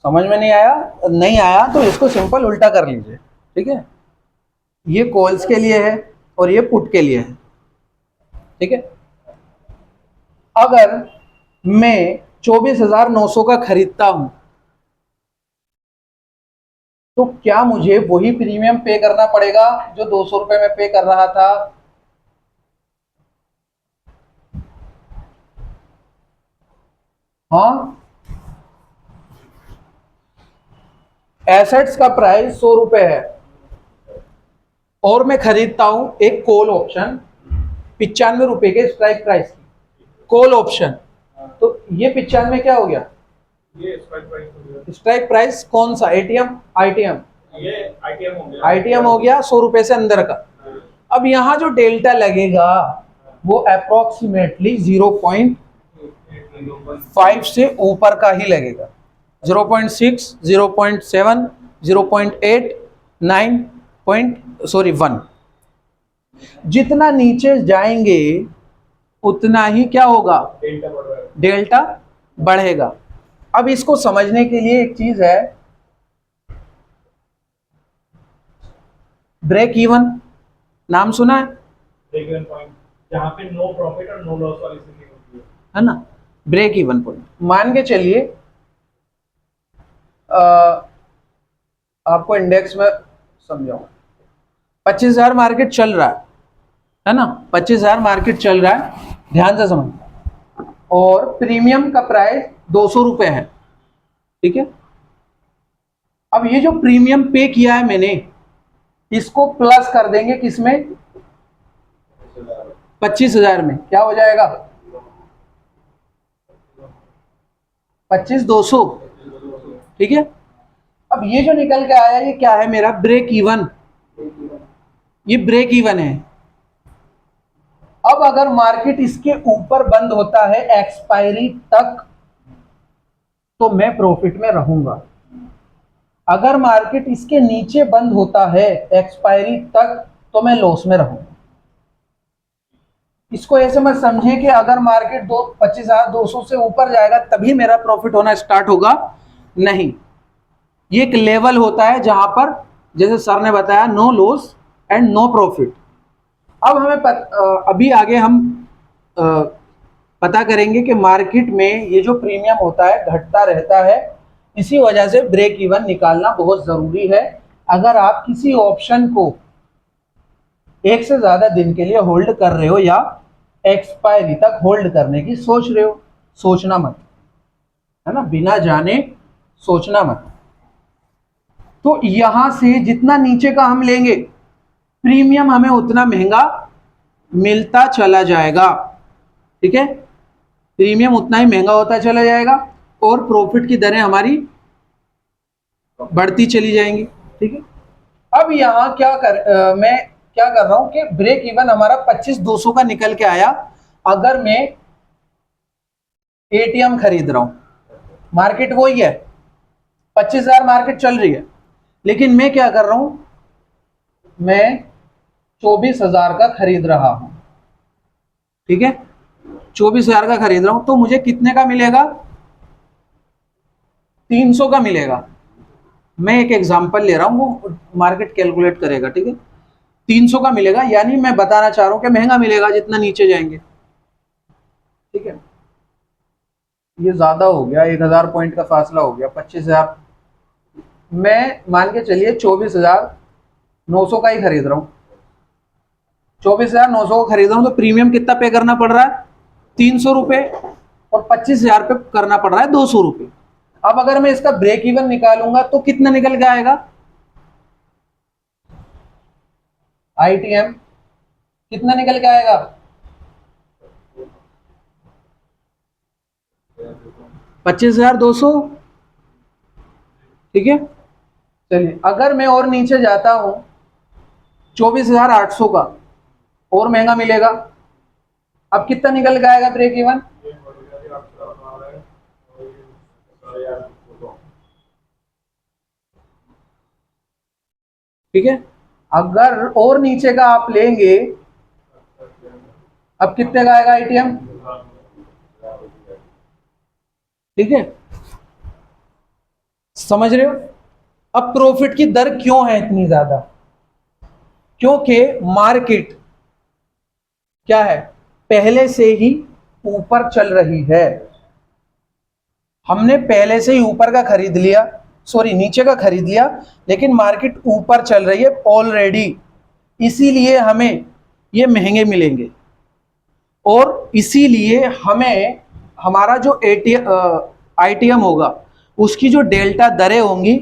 समझ में नहीं आया, नहीं आया तो इसको सिंपल उल्टा कर लीजिए, ठीक है। ये कॉल्स के लिए है और ये पुट के लिए है, ठीक है। अगर मैं 24,900 का खरीदता हूं तो क्या मुझे वही प्रीमियम पे करना पड़ेगा जो 200 रुपए में पे कर रहा था? हाँ, एसेट्स का प्राइस 100 रुपए है और मैं खरीदता हूं एक कॉल ऑप्शन 95 रुपए के स्ट्राइक प्राइस की, कॉल ऑप्शन। तो ये 95 क्या हो गया, ये स्ट्राइक प्राइस हो गया। स्ट्राइक प्राइस कौन सा, एटीएम, आईटीएम, ये आईटीएम हो गया। आईटीएम हो गया 100 रुपए से अंदर का। अब यहां जो डेल्टा लगेगा वो अप्रोक्सीमेटली 0.5 से ऊपर का ही लगेगा, 0.6, 0.7, 0.8, 9 सॉरी 1। जितना नीचे जाएंगे उतना ही क्या होगा, डेल्टा बढ़ रहा है। डेल्टा बढ़ेगा। अब इसको समझने के लिए एक चीज है, ब्रेक इवन, नाम सुना ब्रेक इवन पॉइंट, जहां पे नो प्रॉफिट और नो लॉस वाली स्थिति होती है ना। ब्रेक इवन पॉइंट मान के चलिए आपको इंडेक्स में समझाऊं, 25,000 मार्केट चल रहा है ना, 25,000 मार्केट चल रहा है, ध्यान से समझ, और प्रीमियम का प्राइस 200 रुपए है, ठीक है। अब ये जो प्रीमियम पे किया है मैंने, इसको प्लस कर देंगे किसमें, 25,000 में, क्या हो जाएगा, 25,200, ठीक है। अब ये जो निकल के आया ये क्या है, मेरा ब्रेक इवन, ये ब्रेक इवन है। अब अगर मार्केट इसके ऊपर बंद होता है एक्सपायरी तक तो मैं प्रॉफिट में रहूंगा, अगर मार्केट इसके नीचे बंद होता है एक्सपायरी तक तो मैं लॉस में रहूंगा। इसको ऐसे मत समझे कि अगर मार्केट 25,200 से ऊपर जाएगा तभी मेरा प्रॉफिट होना स्टार्ट होगा, नहीं। ये एक लेवल होता है जहां पर, जैसे सर ने बताया, no loss and no profit. अब हमें अभी आगे हम पता करेंगे कि मार्केट में ये जो प्रीमियम होता है घटता रहता है, इसी वजह से ब्रेक इवन निकालना बहुत जरूरी है। अगर आप किसी ऑप्शन को एक से ज्यादा दिन के लिए होल्ड कर रहे हो या एक्सपायरी तक होल्ड करने की सोच रहे हो, सोचना मत, है ना, बिना जाने सोचना मत। तो यहां से जितना नीचे का हम लेंगे प्रीमियम हमें उतना महंगा मिलता चला जाएगा, ठीक है, प्रीमियम उतना ही महंगा होता चला जाएगा और प्रॉफिट की दरें हमारी बढ़ती चली जाएंगी, ठीक है। अब यहां मैं क्या कर रहा हूं कि ब्रेक इवन हमारा 25,200 का निकल के आया। अगर मैं एटीएम खरीद रहा हूं, मार्केट वही है, 25,000 मार्केट चल रही है, लेकिन मैं क्या कर रहा हूं, मैं 24,000 का खरीद रहा हूं, ठीक है, 24,000 का खरीद रहा हूं तो मुझे कितने का मिलेगा, 300 का मिलेगा। मैं एक एग्जांपल ले रहा हूं, वो मार्केट कैलकुलेट करेगा, ठीक है, 300 का मिलेगा, यानी मैं बताना चाह रहा हूं कि महंगा मिलेगा जितना नीचे जाएंगे, ठीक है। ये ज्यादा हो गया, 1,000 पॉइंट का फासला हो गया, 25,000, मैं मान के चलिए 24,900 का ही खरीद रहा हूं, 24,900 का खरीद रहा हूं तो प्रीमियम कितना पे करना पड़ रहा है, 300 रुपए, और 25,000 पे करना पड़ रहा है 200 रुपए। अब अगर मैं इसका ब्रेक इवन निकालूंगा तो कितना निकल के आएगा, आईटीएम कितना निकल के आएगा, 25,200, ठीक है। चलिए अगर मैं और नीचे जाता हूं 24,800 का, और महंगा मिलेगा, अब कितना निकल के आएगा ब्रेक इवन? ठीक है, अगर और नीचे का आप लेंगे, अब कितने का आएगा आईटीएम? ठीक है, समझ रहे हो? अब प्रॉफिट की दर क्यों है इतनी ज्यादा? क्योंकि मार्केट क्या है, पहले से ही ऊपर चल रही है। हमने पहले से ही ऊपर का खरीद लिया, सॉरी नीचे का खरीद लिया, लेकिन मार्केट ऊपर चल रही है ऑलरेडी, इसीलिए हमें ये महंगे मिलेंगे। और इसीलिए हमें हमारा जो आईटीएम होगा उसकी जो डेल्टा दरें होंगी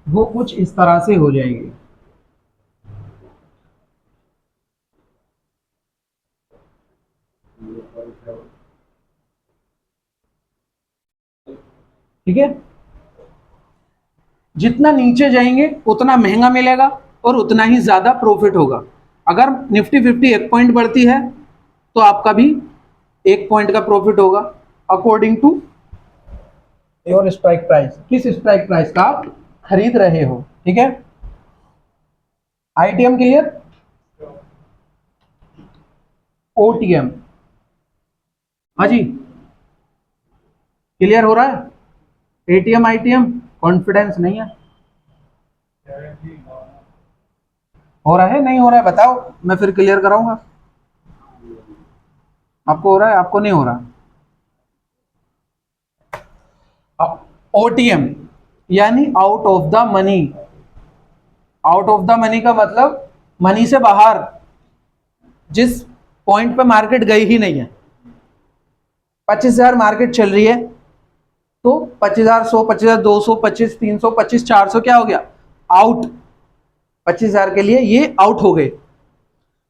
वो कुछ इस तरह से हो जाएंगी। ठीक है, जितना नीचे जाएंगे उतना महंगा मिलेगा और उतना ही ज्यादा प्रॉफिट होगा। अगर निफ्टी 50 1 पॉइंट बढ़ती है तो आपका भी 1 पॉइंट का प्रॉफिट होगा according to your strike price, किस स्ट्राइक प्राइस का आप खरीद रहे हो। ठीक है, आईटीएम क्लियर? ओटीएम, हाँ जी क्लियर हो रहा है? एटीएम आईटीएम कॉन्फिडेंस नहीं है, हो रहा है नहीं हो रहा है बताओ, मैं फिर क्लियर कराऊंगा। आपको हो रहा है, आपको नहीं हो रहा? ओटीएम यानी out of the money. Out of the money का मतलब मनी से बाहर, जिस पॉइंट पे मार्केट गई ही नहीं है। 25,000 मार्केट चल रही है तो 25,100, 25,200, 25,300, 25,400 क्या हो गया? आउट। 25,000 के लिए ये आउट हो गए,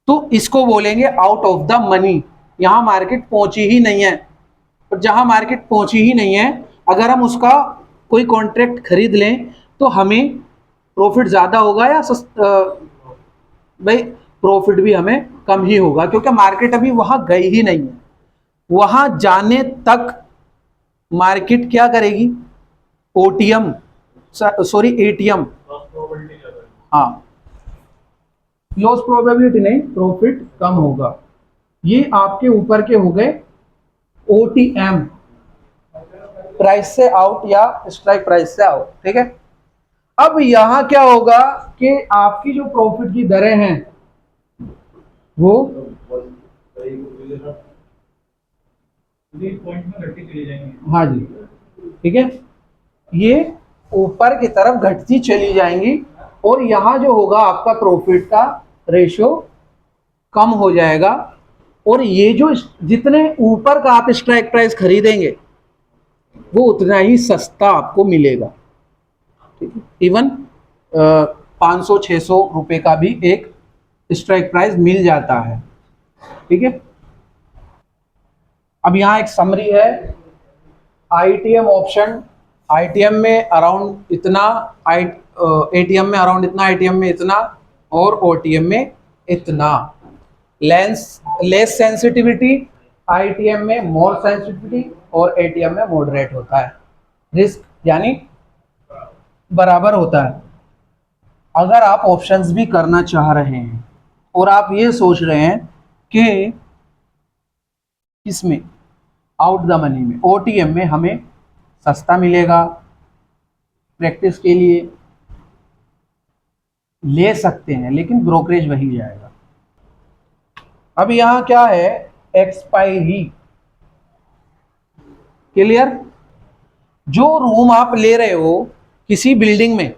तो इसको बोलेंगे आउट ऑफ द मनी। यहां मार्केट पहुंची ही नहीं है, और जहां मार्केट पहुंची ही नहीं है अगर हम उसका कोई कॉन्ट्रैक्ट खरीद लें तो हमें प्रॉफिट ज्यादा होगा या भाई प्रॉफिट भी हमें कम ही होगा, क्योंकि मार्केट अभी वहां गई ही नहीं है। वहां जाने तक मार्केट क्या करेगी? ओटीएम, सॉरी एटीएम, हाँ लॉस प्रोबेबिलिटी नहीं, प्रॉफिट कम होगा। ये आपके ऊपर के हो गए ओटीएम, प्राइस से आउट या स्ट्राइक प्राइस से आउट। ठीक है, अब यहां क्या होगा कि आपकी जो प्रॉफिट की दरें हैं वो पॉइंट में घटती चली जाएंगी। हाँ जी, ठीक है, ये ऊपर की तरफ घटती चली जाएंगी, और यहां जो होगा आपका प्रॉफिट का रेशियो कम हो जाएगा, और ये जो जितने ऊपर का आप स्ट्राइक प्राइस खरीदेंगे वो उतना ही सस्ता आपको मिलेगा। ठीक है, इवन 500-600 रुपए का भी एक स्ट्राइक प्राइस मिल जाता है। ठीक है, अब यहां एक समरी है, आईटीएम ऑप्शन, आईटीएम में अराउंड इतना, एटीएम में अराउंड इतना, आईटीएम में इतना, और ओटीएम में इतना। लेस सेंसिटिविटी आईटीएम में, मोर सेंसिटिविटी, और एटीएम में मॉडरेट होता है। रिस्क यानी बराबर होता है। अगर आप ऑप्शंस भी करना चाह रहे हैं और आप ये सोच रहे हैं कि किसमें, आउट द मनी में, ओटीएम में हमें सस्ता मिलेगा, प्रैक्टिस के लिए ले सकते हैं, लेकिन ब्रोकरेज वही जाएगा। अब यहां क्या है, एक्सपायरी, क्लियर? जो रूम आप ले रहे हो किसी बिल्डिंग में,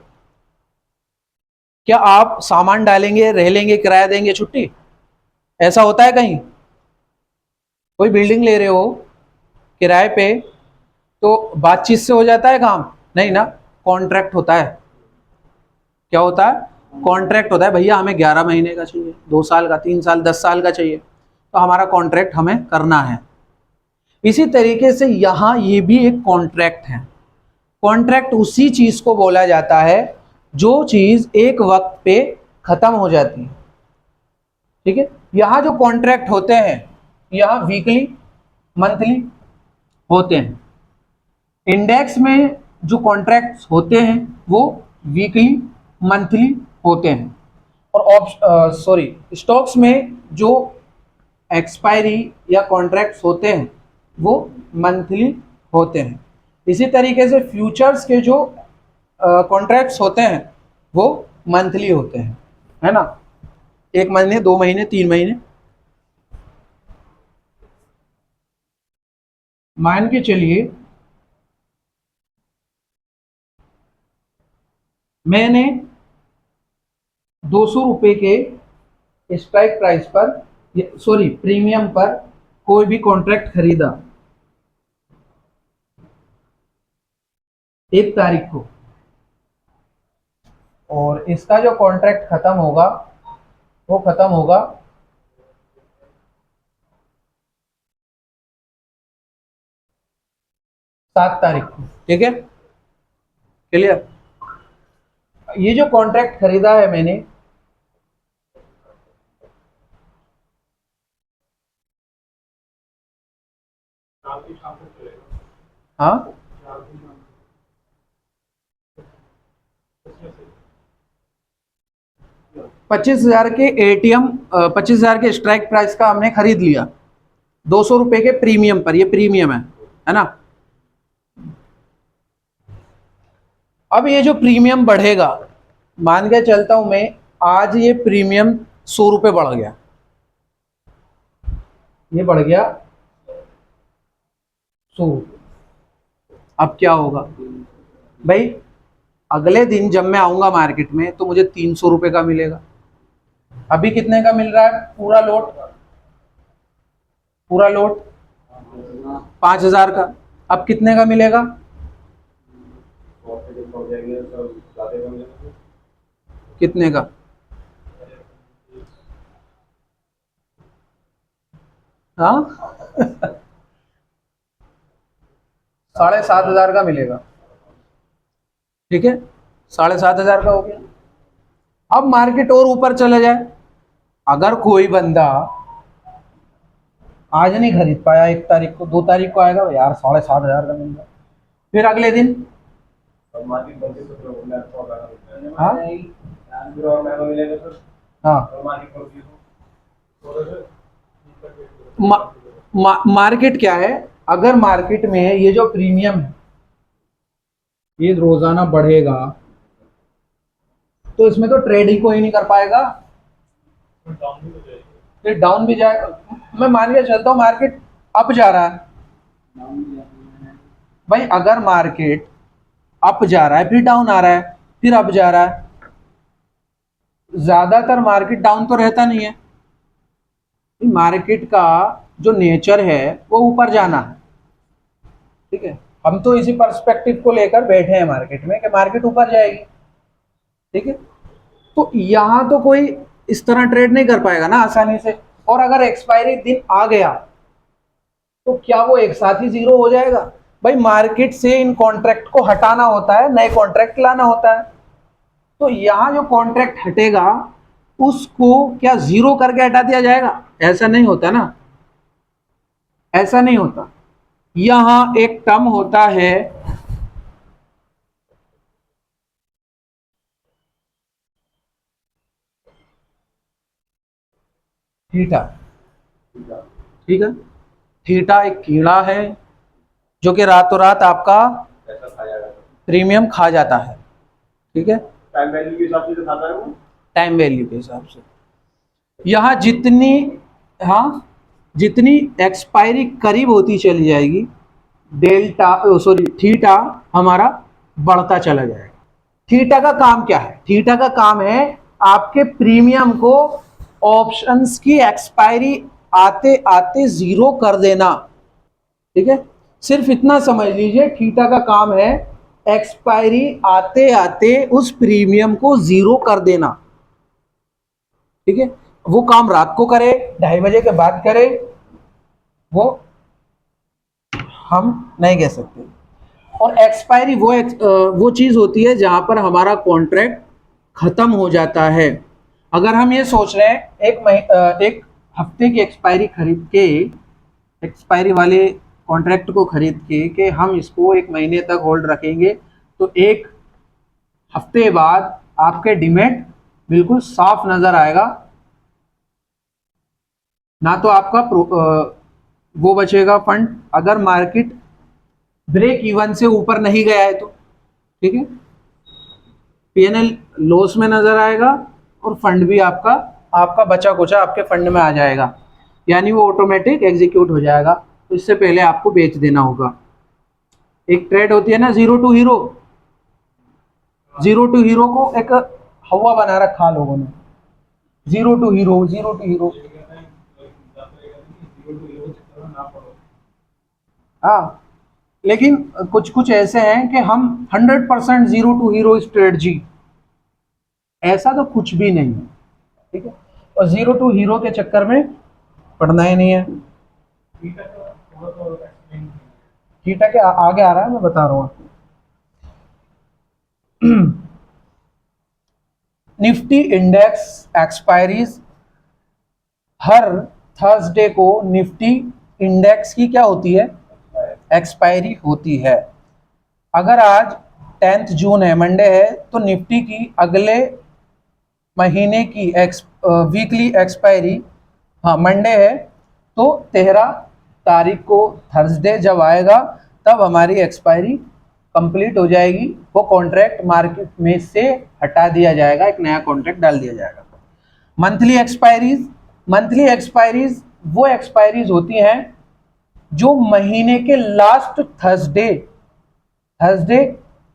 क्या आप सामान डालेंगे, रह लेंगे, किराया देंगे, छुट्टी? ऐसा होता है कहीं? कोई बिल्डिंग ले रहे हो किराए पे तो बातचीत से हो जाता है काम? नहीं ना, कॉन्ट्रैक्ट होता है। क्या होता है? कॉन्ट्रैक्ट होता है। भैया हमें 11 महीने का चाहिए, 2 साल का, 3 साल, 10 साल का चाहिए, तो हमारा कॉन्ट्रैक्ट हमें करना है। इसी तरीके से यहाँ ये भी एक कॉन्ट्रैक्ट है। कॉन्ट्रैक्ट उसी चीज को बोला जाता है जो चीज एक वक्त पे खत्म हो जाती है। ठीक है, यहाँ जो कॉन्ट्रैक्ट होते हैं यहाँ वीकली मंथली होते हैं। इंडेक्स में जो कॉन्ट्रैक्ट्स होते हैं वो वीकली मंथली होते हैं। और स्टॉक्स में जो एक्सपायरी या कॉन्ट्रैक्ट्स होते हैं वो मंथली होते हैं। इसी तरीके से फ्यूचर्स के जो कॉन्ट्रैक्ट्स होते हैं वो मंथली होते हैं, है ना, 1 महीने 2 महीने 3 महीने। मान के चलिए मैंने 200 रुपये के स्ट्राइक प्राइस पर, सॉरी प्रीमियम पर कोई भी कॉन्ट्रैक्ट खरीदा 1 तारीख को, और इसका जो कॉन्ट्रैक्ट खत्म होगा वो खत्म होगा 7 तारीख को। ठीक है, क्लियर। ये जो कॉन्ट्रैक्ट खरीदा है मैंने, हाँ 25,000 के एटीएम, 25,000 के स्ट्राइक प्राइस का हमने खरीद लिया 200 रुपए के प्रीमियम पर। ये प्रीमियम है ना। अब ये जो प्रीमियम बढ़ेगा, मान के चलता हूं मैं आज ये प्रीमियम 100 रुपये बढ़ गया, ये बढ़ गया 100 रुपये। अब क्या होगा भाई, अगले दिन जब मैं आऊंगा मार्केट में तो मुझे 300 रुपये का मिलेगा। अभी कितने का मिल रहा है पूरा लोट? पूरा लोट 5,000 का। अब कितने का मिलेगा? कितने का? हाँ 7,500 का मिलेगा। ठीक है, 7,500 का हो गया। अब मार्केट और ऊपर चले जाए, अगर कोई बंदा आज नहीं खरीद पाया, 1 तारीख को, 2 तारीख को आएगा यार 7,500 का मिल रहा, फिर अगले दिन हाँ मार्केट क्या है, अगर मार्केट में ये जो प्रीमियम है ये रोजाना बढ़ेगा तो इसमें तो ट्रेड ही कोई नहीं कर पाएगा, फिर डाउन भी जाएगा। मैं मान के चलता हूँ मार्केट अप जा रहा है भाई, अगर मार्केट अप जा रहा है फिर डाउन आ रहा है फिर अप जा रहा है, ज्यादातर मार्केट डाउन तो रहता नहीं है। मार्केट का जो नेचर है वो ऊपर जाना है। ठीक है, हम तो इसी पर्सपेक्टिव को लेकर बैठे हैं मार्केट में कि मार्केट ऊपर जाएगी। ठीक है, तो यहां तो कोई इस तरह ट्रेड नहीं कर पाएगा ना आसानी से। और अगर एक्सपायरी दिन आ गया तो क्या वो एक साथ ही जीरो हो जाएगा? भाई मार्केट से इन कॉन्ट्रैक्ट को हटाना होता है, नए कॉन्ट्रैक्ट लाना होता है। तो यहां जो कॉन्ट्रैक्ट हटेगा उसको क्या जीरो करके हटा दिया जाएगा? ऐसा नहीं होता ना, ऐसा नहीं होता। यहां एक टर्म होता है थीटा। ठीक है, थीटा एक कीड़ा है जो कि रातों रात आपका प्रीमियम खा जाता है। ठीक है, टाइम वैल्यू के हिसाब से खाता है वो, टाइम वैल्यू के हिसाब से। यहाँ जितनी, हाँ जितनी एक्सपायरी करीब होती चली जाएगी डेल्टा, सॉरी थीटा हमारा बढ़ता चला जाएगा। थीटा का काम क्या है? थीटा का काम है आपके प्रीमियम को ऑप्शंस की एक्सपायरी आते आते जीरो कर देना। ठीक है, सिर्फ इतना समझ लीजिए, थीटा का काम है एक्सपायरी आते आते उस प्रीमियम को जीरो कर देना। ठीक है, वो काम रात को करे, 2:30 बजे के बाद करे, वो हम नहीं कह सकते। और एक्सपायरी वो चीज़ होती है जहाँ पर हमारा कॉन्ट्रैक्ट ख़त्म हो जाता है। अगर हम ये सोच रहे हैं एक हफ्ते की एक्सपायरी खरीद के, एक्सपायरी वाले कॉन्ट्रैक्ट को खरीद के कि हम इसको एक महीने तक होल्ड रखेंगे, तो एक हफ्ते बाद आपके डीमैट बिल्कुल साफ नज़र आएगा। ना तो आपका वो बचेगा फंड, अगर मार्केट ब्रेक इवन से ऊपर नहीं गया है तो, ठीक है, पीएनएल लॉस में नजर आएगा और फंड भी आपका बचा कुचा आपके फंड में आ जाएगा, यानी वो ऑटोमेटिक एग्जीक्यूट हो जाएगा। तो इससे पहले आपको बेच देना होगा। एक ट्रेड होती है ना zero to hero, zero to hero को एक हवा बना रखा लोगों ने, zero to hero, zero to hero. हाँ, लेकिन कुछ कुछ ऐसे हैं कि हम 100% जीरो टू हीरो स्ट्रेटजी, ऐसा तो कुछ भी नहीं है, ठीक है। और जीरो टू हीरो के चक्कर में पढ़ना ही नहीं है। थीटा के आगे आ रहा है, मैं बता रहा हूँ आपको। निफ्टी इंडेक्स एक्सपायरीज, हर थर्सडे को निफ्टी इंडेक्स की क्या होती है, एक्सपायरी होती है। अगर आज 10 जून है, मंडे है, तो निफ्टी की अगले महीने की वीकली एक्सपायरी, हाँ मंडे है, तो 13 तारीख को थर्सडे जब आएगा तब हमारी एक्सपायरी कंप्लीट हो जाएगी। वो कॉन्ट्रैक्ट मार्केट में से हटा दिया जाएगा, एक नया कॉन्ट्रैक्ट डाल दिया जाएगा। मंथली एक्सपायरीज, मंथली एक्सपायरीज वो एक्सपायरीज होती हैं जो महीने के लास्ट थर्सडे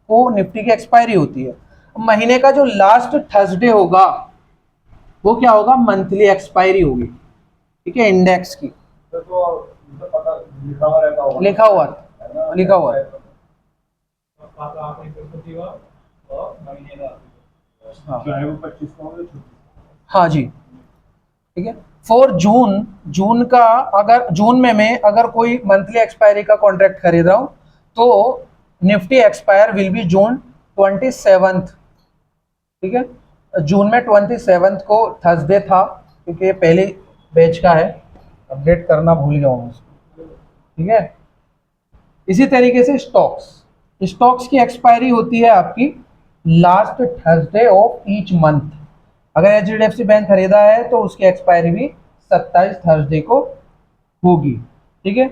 को निफ्टी की एक्सपायरी होती है। महीने का जो लास्ट थर्सडे होगा वो क्या होगा, मंथली एक्सपायरी होगी, ठीक है, इंडेक्स की। लिखा हुआ हाँ जी, ठीक है। फॉर जून का, अगर जून में मैं अगर कोई मंथली एक्सपायरी का कॉन्ट्रैक्ट खरीद रहा हूं तो निफ्टी एक्सपायर विल बी जून 27, ठीक है। जून में 27 को थर्सडे था, क्योंकि ये पहले बैच का है, अपडेट करना भूल गया हूँ उसको, ठीक है। इसी तरीके से स्टॉक्स की एक्सपायरी होती है आपकी last Thursday of each month. अगर एचडीएफसी बैंक खरीदा है तो उसकी एक्सपायरी भी 27 थर्सडे को होगी, ठीक है।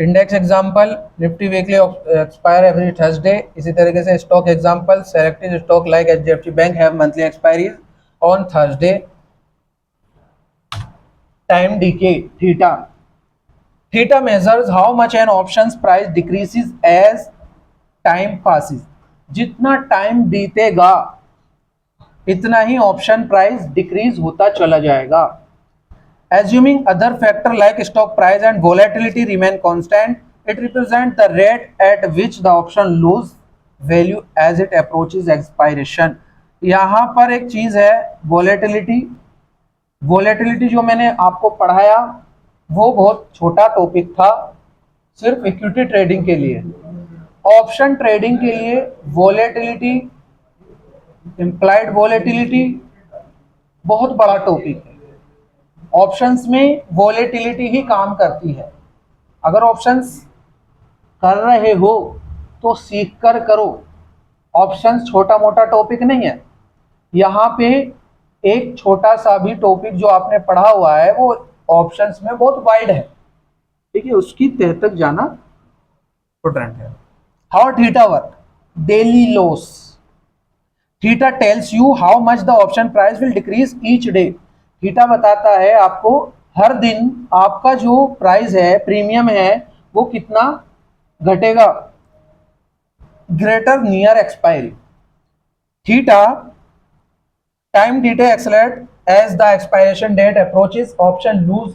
Index example, Nifty weekly expire every Thursday. इसी तरीके से stock example, selected stock like HDFC bank have monthly expiries on Thursday. Time decay, theta measures how much an options price decreases as time passes. जितना time बीतेगा इतना ही option price decrease होता चला जाएगा। Assuming other factor like stock price and volatility remain constant, it represents the rate at which the option lose value as it approaches expiration। यहाँ पर एक चीज है वॉलेटिलिटी जो मैंने आपको पढ़ाया वो बहुत छोटा टॉपिक था, सिर्फ इक्विटी ट्रेडिंग के लिए। ऑप्शन ट्रेडिंग के लिए वॉलेटिलिटी, इम्प्लाइड वॉलेटिलिटी बहुत बड़ा टॉपिक है। ऑप्शंस में वॉलेटिलिटी ही काम करती है। अगर ऑप्शंस कर रहे हो तो सीख कर करो। ऑप्शंस छोटा मोटा टॉपिक नहीं है। यहाँ पे एक छोटा सा भी टॉपिक जो आपने पढ़ा हुआ है वो ऑप्शंस में बहुत वाइड है, ठीक है, उसकी तह तक जाना इम्पोर्टेंट है। How theta work, daily loss. Theta tells you how much the option price will decrease each day. Theta बताता है आपको हर दिन आपका जो प्राइस है, प्रीमियम है, वो कितना घटेगा greater near expiry. Theta time theta accelerate as the expiration date approaches, option lose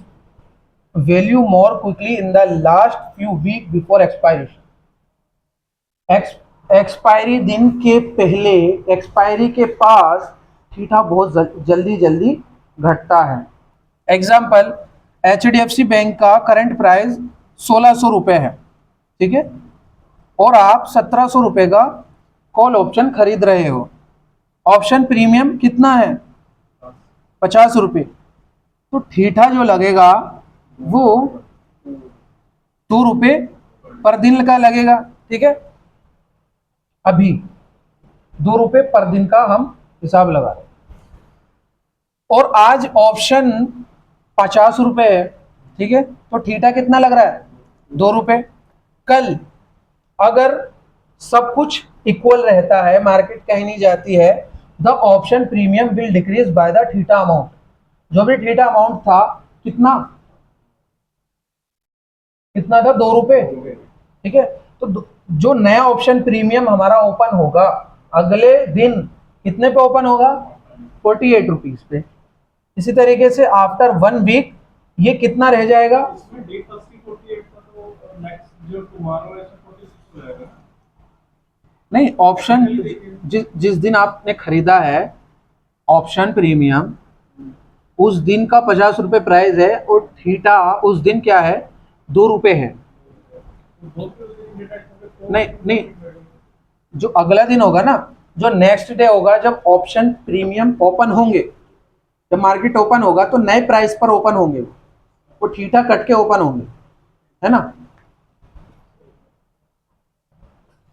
value more quickly in the last few week before expiration. Expiry दिन के पहले, एक्सपायरी के पास थीटा बहुत जल्दी घटता है। एग्जाम्पल, HDFC बैंक का करंट प्राइस 1600 रुपये है, ठीक है, और आप 1700 रुपये का कॉल ऑप्शन खरीद रहे हो। ऑप्शन प्रीमियम कितना है? 50 रुपये। तो ठीठा जो लगेगा वो 2 रुपये पर दिन का लगेगा, ठीक है। अभी 2 रुपये पर दिन का हम हिसाब लगा रहे हैं, और आज ऑप्शन 50 रुपये है, ठीक है, तो ठीठा कितना लग रहा है? 2 रुपये। कल अगर सब कुछ इक्वल रहता है, मार्केट कहीं नहीं जाती है, the option premium will decrease by the ठीठा amount. जो भी ठीठा अमाउंट था कितना कितना था? 2 रुपये, ठीक है। तो जो नया ऑप्शन प्रीमियम हमारा ओपन होगा अगले दिन कितने पे ओपन होगा? 48 रुपीज पे। इसी तरीके से आफ्टर 1 वीक ये कितना रह जाएगा? इसमें डेट फर्स्ट की 48 था, तो नेक्स्ट जो टुमारो है 46 हो जाएगा। नहीं, ऑप्शन जिस दिन आपने खरीदा है ऑप्शन प्रीमियम, उस दिन का 50 रुपये प्राइस है, और ठीठा उस दिन क्या है? 2 रुपये है। नहीं नहीं, जो अगला दिन होगा ना, जो नेक्स्ट डे होगा, जब ऑप्शन प्रीमियम ओपन होंगे, जब मार्केट ओपन होगा तो नए प्राइस पर ओपन होंगे, वो ठीठा कट के ओपन होंगे, है ना।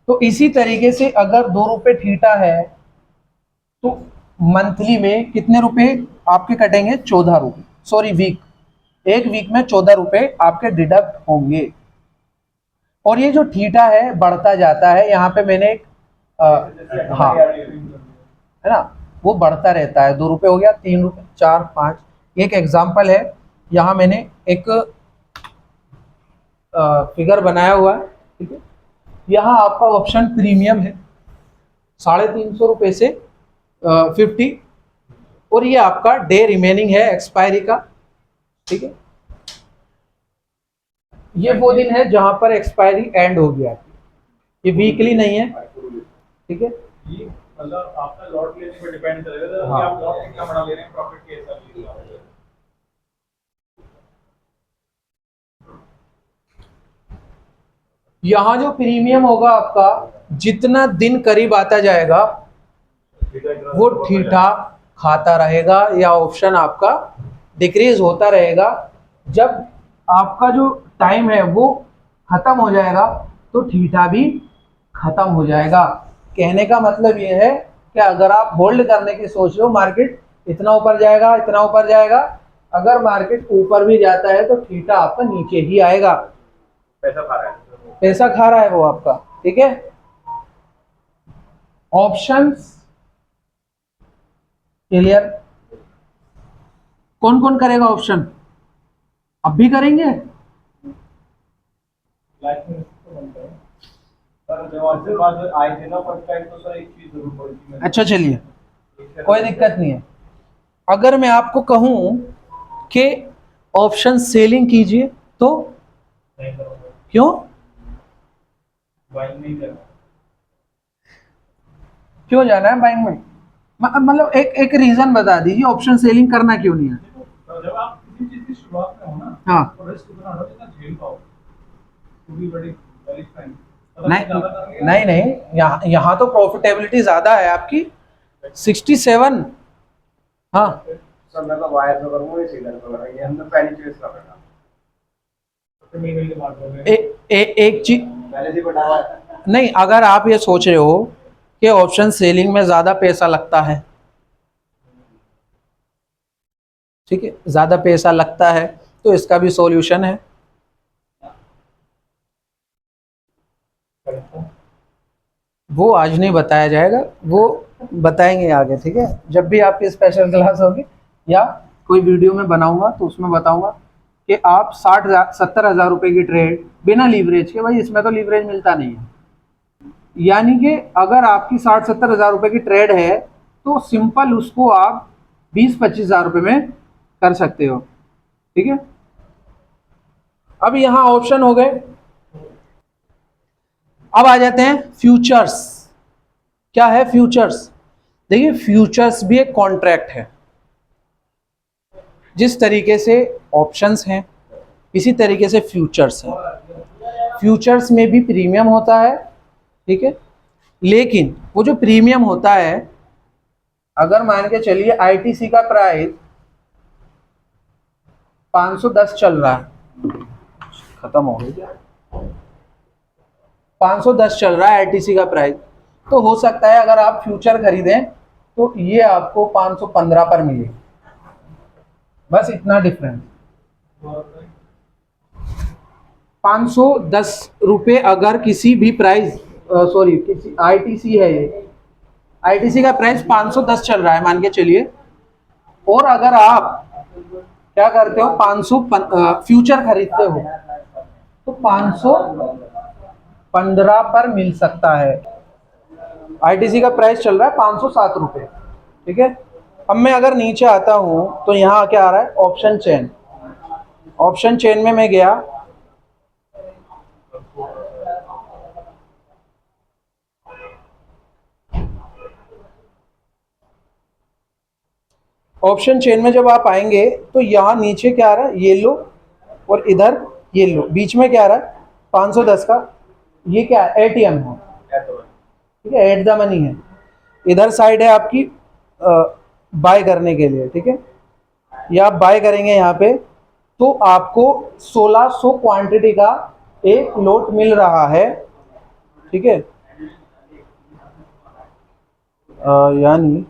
तो इसी तरीके से अगर 2 रुपये ठीठा है तो मंथली में कितने रुपए आपके कटेंगे? 14 रुपये, सॉरी वीक, एक वीक में 14 रुपये आपके डिडक्ट होंगे। और ये जो ठीठा है बढ़ता जाता है, यहाँ पे मैंने एक हाँ, है ना, वो बढ़ता रहता है। 2 रुपये हो गया, 3 रुपये, 4, 5। एक एग्जाम्पल है, यहाँ मैंने एक फिगर बनाया हुआ है, ठीक है। यहाँ आपका ऑप्शन प्रीमियम है 350 रुपये से 50, और ये आपका डे रिमेनिंग है एक्सपायरी का, ठीक है। ये वो दिन है जहां पर एक्सपायरी एंड हो गया, ये वीकली नहीं है, ठीक है। ये मतलब आपका लॉट लेने पे डिपेंड करेगा, हाँ। आप लॉट कितना बड़ा ले रहे हैं, प्रॉफिट के हिसाब से। यहाँ जो प्रीमियम होगा आपका, जितना दिन करीब आता जाएगा वो ठीठा खाता रहेगा, या ऑप्शन आपका डिक्रीज होता रहेगा। जब आपका जो टाइम है वो खत्म हो जाएगा तो ठीठा भी खत्म हो जाएगा। कहने का मतलब ये है कि अगर आप होल्ड करने की सोच रहे हो, मार्केट इतना ऊपर जाएगा, इतना ऊपर जाएगा, अगर मार्केट ऊपर भी जाता है तो ठीठा आपका नीचे ही आएगा, पैसा खा रहा है, पैसा खा रहा है वो आपका, ठीक है। Options clear? कौन कौन करेगा ऑप्शन? अब भी करेंगे? लाइफ में इसको बनता है। पर जब आपके पास आए थे ना फर्स्ट टाइम, तो सर एक चीज जरूर पड़ी थी। अच्छा चलिए, कोई दिक्कत नहीं है। अगर मैं आपको कहूं कि ऑप्शन सेलिंग कीजिए तो नहीं करूंगा, क्यों? बाइंग नहीं करना। क्यों जाना है बाइंग में? मतलब एक रीजन बता दीजिए, ऑप्शन सेलिंग करना क्यों नहीं है? तो जब आप किसी चीज की शुरुआत में हो ना, हाँ, तो रिस्क उतना हो जितना झेल पाओ, तो भी बड़ी बड़ी टाइम। नहीं नहीं, यहाँ तो प्रॉफिटेबिलिटी ज्यादा है आपकी, 67। हाँ, सर मैं तो वायर तो करूंगा, ये सीलर तो करेंगे, हम तो पहली चीज कर रहे हैं। तो मेरे लिए बात हो गई, एक चीज पहले से बढ़ावा है। नहीं, अगर आप ये सोच रहे हो कि ऑप्शन सेलिंग में ज्यादा पैसा लगता है, ठीक है, ज्यादा पैसा लगता है, तो इसका भी सॉल्यूशन है। वो आज नहीं बताया जाएगा, वो बताएंगे आगे, ठीक है, जब भी आपकी स्पेशल क्लास होगी या कोई वीडियो में बनाऊंगा तो उसमें बताऊंगा कि आप 60,000-70,000 रुपए की ट्रेड बिना लीवरेज के, भाई इसमें तो लीवरेज मिलता नहीं है, यानी कि अगर आपकी 60-70,000 रुपए की ट्रेड है तो सिंपल उसको आप 20-25,000 रुपए में कर सकते हो, ठीक है। अब यहाँ ऑप्शन हो गए, अब आ जाते हैं फ्यूचर्स। क्या है फ्यूचर्स? देखिए, फ्यूचर्स भी एक कॉन्ट्रैक्ट है। जिस तरीके से ऑप्शंस हैं इसी तरीके से फ्यूचर्स हैं। फ्यूचर्स में भी प्रीमियम होता है, ठीक है, लेकिन वो जो प्रीमियम होता है, अगर मान के चलिए आईटीसी का प्राइस 510 चल रहा है, खत्म हो गई क्या, 510 चल रहा है आईटीसी का प्राइस, तो हो सकता है अगर आप फ्यूचर खरीदें तो ये आपको 515 पर मिले, बस इतना डिफरेंस। 510 रुपये अगर किसी भी प्राइस, सॉरी किसी आईटीसी है, ये आईटीसी का प्राइस 510 चल रहा है मान के चलिए, और अगर आप क्या करते हो 500 फ्यूचर खरीदते हो तो 515 पर मिल सकता है। आईटीसी का प्राइस चल रहा है 507 रुपये, ठीक है। अब मैं अगर नीचे आता हूं तो यहाँ क्या आ रहा है, ऑप्शन चेन। ऑप्शन चेन में मैं गया, ऑप्शन चेन में जब आप आएंगे तो यहाँ नीचे क्या आ रहा है, येलो, और इधर येलो, बीच में क्या आ रहा है 510 का, ये क्या है, एटीएम है, ठीक है, एट द मनी है। इधर साइड है आपकी बाय करने के लिए, ठीक है, ये आप बाय करेंगे यहाँ पे तो आपको 1600 क्वांटिटी का एक लॉट मिल रहा है, ठीक है, यानी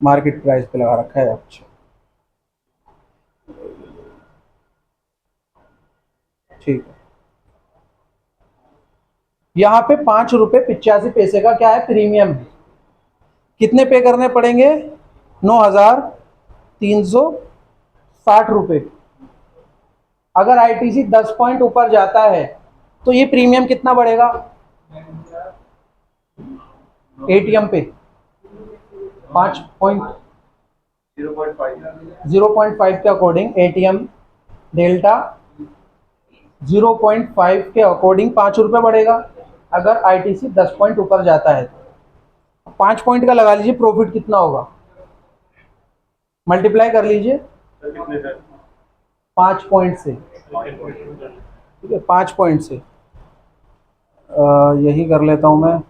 मार्केट प्राइस पे लगा रखा है। अच्छा, ठीक है, यहाँ पे 5 रुपये 85 पैसे का क्या है, प्रीमियम है। कितने पे करने पड़ेंगे, 9,360 रुपये। अगर आईटीसी 10 पॉइंट ऊपर जाता है तो ये प्रीमियम कितना बढ़ेगा, एटीएम पे 0.5 के अकॉर्डिंग, एटीएम डेल्टा 0.5 के अकॉर्डिंग 5 रुपये बढ़ेगा। अगर आईटीसी 10 पॉइंट ऊपर जाता है तो 5 पॉइंट का लगा लीजिए, प्रॉफिट कितना होगा, मल्टीप्लाई कर लीजिए 5 पॉइंट से, ठीक है, 5 पॉइंट से, यही कर लेता हूं मैं,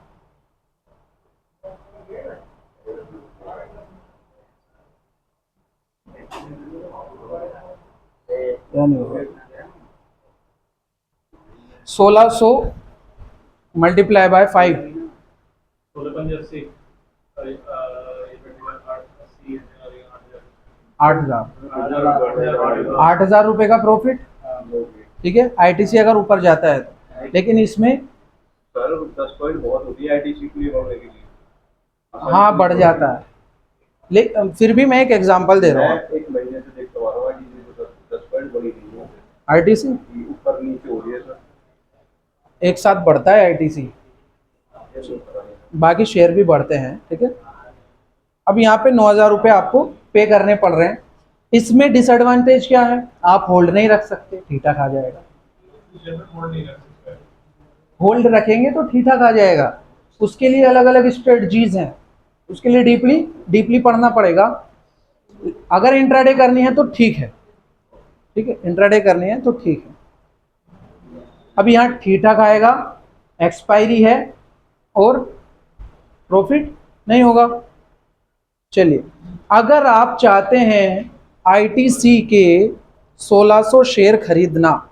क्या नहीं होगा, 1600 मल्टीप्लाई बाय 5, 8,000 रुपये का प्रॉफिट, ठीक है, आईटीसी अगर ऊपर जाता है तो। लेकिन इसमें सर 10 पॉइंट बहुत होती है आईटीसी के लिए बढ़ने के लिए, हाँ बढ़ जाता है, लेकिन फिर भी मैं एक एग्जांपल दे रहा हूँ, एक महीने से देखता आ रहा हूँ आईटीसी 10 पॉइंट बढ़ी नहीं है, आईटीसी ऊपर नीचे हो रही है सर, एक साथ बढ़ता है आईटीसी, बाकी शेयर भी बढ़ते हैं, ठीक है। अब यहाँ पे 9,000 रुपये आपको पे करने पड़ रहे हैं। इसमें डिसएडवांटेज क्या है, आप होल्ड नहीं रख सकते, ठीठा खा जाएगा, होल्ड रखेंगे तो ठीठा खा जाएगा, उसके लिए अलग अलग स्ट्रेटजीज हैं, उसके लिए डीपली पढ़ना पड़ेगा। अगर इंट्राडे करनी है तो ठीक है, ठीक है, इंट्राडे करनी है तो ठीक है। अब यहाँ ठीठा खाएगा, एक्सपायरी है और प्रॉफिट नहीं होगा। चलिए, अगर आप चाहते हैं आईटीसी के 1600 शेयर खरीदना,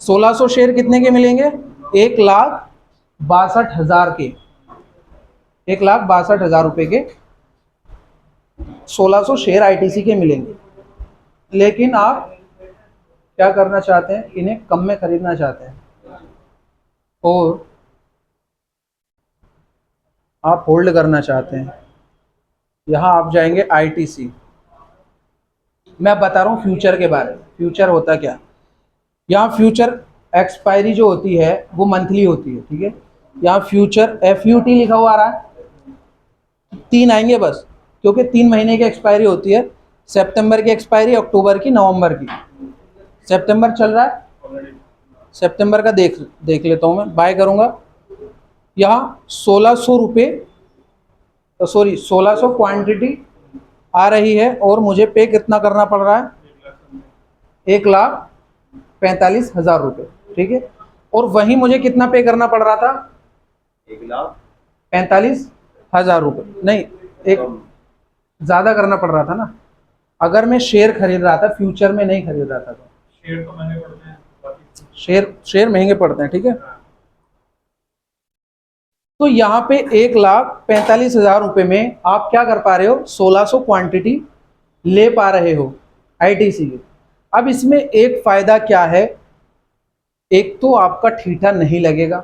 1600 शेयर कितने के मिलेंगे, 1,62,000 के, 1,62,000 रुपए के 1600 शेयर आईटीसी के मिलेंगे। लेकिन आप क्या करना चाहते हैं, इन्हें कम में खरीदना चाहते हैं और आप होल्ड करना चाहते हैं। यहाँ आप जाएंगे आईटीसी, मैं बता रहा हूँ फ्यूचर के बारे में। फ्यूचर होता क्या, यहाँ फ्यूचर एक्सपायरी जो होती है वो मंथली होती है, ठीक है। यहाँ फ्यूचर FUT लिखा हुआ आ रहा है, 3 आएंगे बस, क्योंकि 3 महीने की एक्सपायरी होती है, सितंबर की एक्सपायरी, अक्टूबर की, नवंबर की। सितंबर चल रहा है, सितंबर का देख लेता हूँ मैं, बाय करूँगा। यहाँ 1600 रुपये तो सॉरी 1600 क्वांटिटी आ रही है और मुझे पे कितना करना पड़ रहा है, 1,45,000 रुपये, ठीक है। और वहीं मुझे कितना पे करना पड़ रहा था, 1,45,000 रुपये, नहीं एक ज़्यादा करना पड़ रहा था ना, अगर मैं शेयर खरीद रहा था, फ्यूचर में नहीं खरीद रहा था। तो शेयर तो महंगे पड़ते हैं, शेयर महंगे पड़ते हैं, ठीक है। तो यहाँ पे 1,45,000 रुपये में आप क्या कर पा रहे हो, 1600 क्वांटिटी ले पा रहे हो आईटीसी के। अब इसमें एक फायदा क्या है, एक तो आपका ठीठा नहीं लगेगा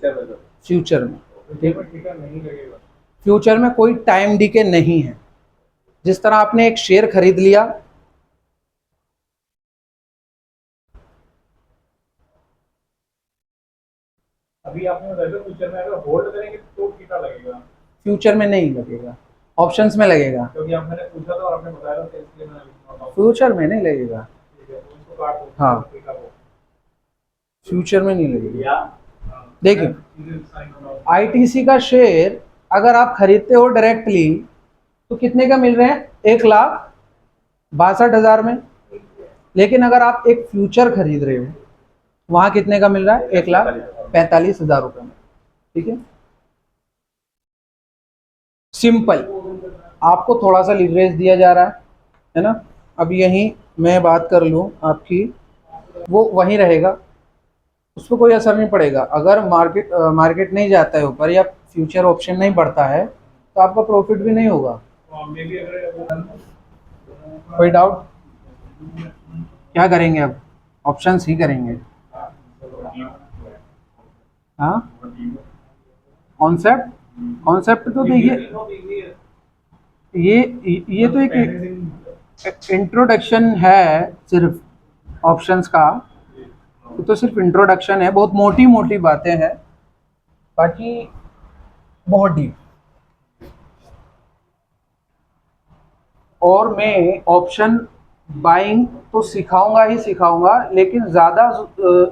फ्यूचर में, ठीक है, नहीं लगेगा। फ्यूचर में कोई टाइम डीके नहीं है। जिस तरह आपने एक शेयर खरीद लिया, अभी आपने बताया फ्यूचर में अगर होल्ड करेंगे तो कितना लगेगा, फ्यूचर में नहीं लगेगा, ऑप्शंस में लगेगा, क्योंकि आप मैंने पूछा था और आपने बताया था इसलिए मैंने पूछा था। फ्यूचर में नहीं लगेगा, ठीक है, तो इसको काट दो। हाँ। ठीक है, वो फ्यूचर में नहीं लगेगा। या देखिए आईटीसी का शेयर अगर आप खरीदते हो डायरेक्टली तो कितने का मिल रहे हैं, 1,62,000 में। लेकिन अगर आप एक फ्यूचर खरीद रहे हो वहां कितने का मिल रहा है, 1,45,000 रुपये में, ठीक है। सिंपल, आपको थोड़ा सा लीवरेज दिया जा रहा है ना। अब यहीं मैं बात कर लूँ आपकी, वो वहीं रहेगा, उस पर कोई असर नहीं पड़ेगा। अगर मार्केट नहीं जाता है ऊपर या फ्यूचर ऑप्शन नहीं बढ़ता है तो आपका प्रॉफिट भी नहीं होगा। मे भी अगर कोई डाउट, क्या करेंगे अब, ऑप्शंस ही करेंगे। हाँ, कॉन्सेप्ट तो देखिए, ये तो एक इंट्रोडक्शन है सिर्फ ऑप्शंस का, तो सिर्फ इंट्रोडक्शन है, बहुत मोटी मोटी बातें हैं, बाकी बहुत डीप। और मैं ऑप्शन बाइंग तो सिखाऊंगा ही सिखाऊंगा, लेकिन ज़्यादा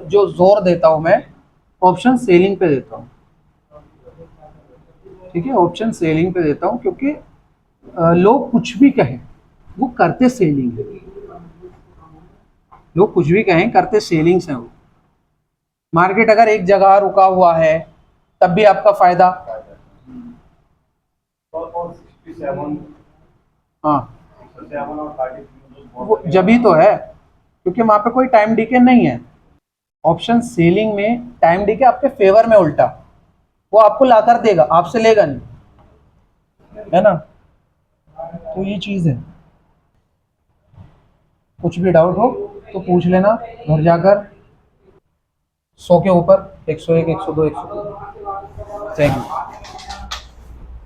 जो जोर देता हूँ मैं ऑप्शन सेलिंग पे देता हूँ, ठीक है। ऑप्शन सेलिंग पे देता हूँ क्योंकि लोग कुछ भी कहें वो करते सेलिंग है, लोग कुछ भी कहें करते सेलिंग्स हैं वो। मार्केट अगर एक जगह रुका हुआ है तब भी आपका फायदा, और 67 हाँ 67 और 30 वो जब ही तो है क्योंकि वहां पे कोई टाइम डीके नहीं है। ऑप्शन सेलिंग में टाइम डीके आपके फेवर में, उल्टा वो आपको लाकर देगा, आपसे लेगा नहीं, है ना। तो ये चीज है। कुछ भी डाउट हो तो पूछ लेना घर जाकर। 100 के ऊपर 101, 102, 103। Thank you.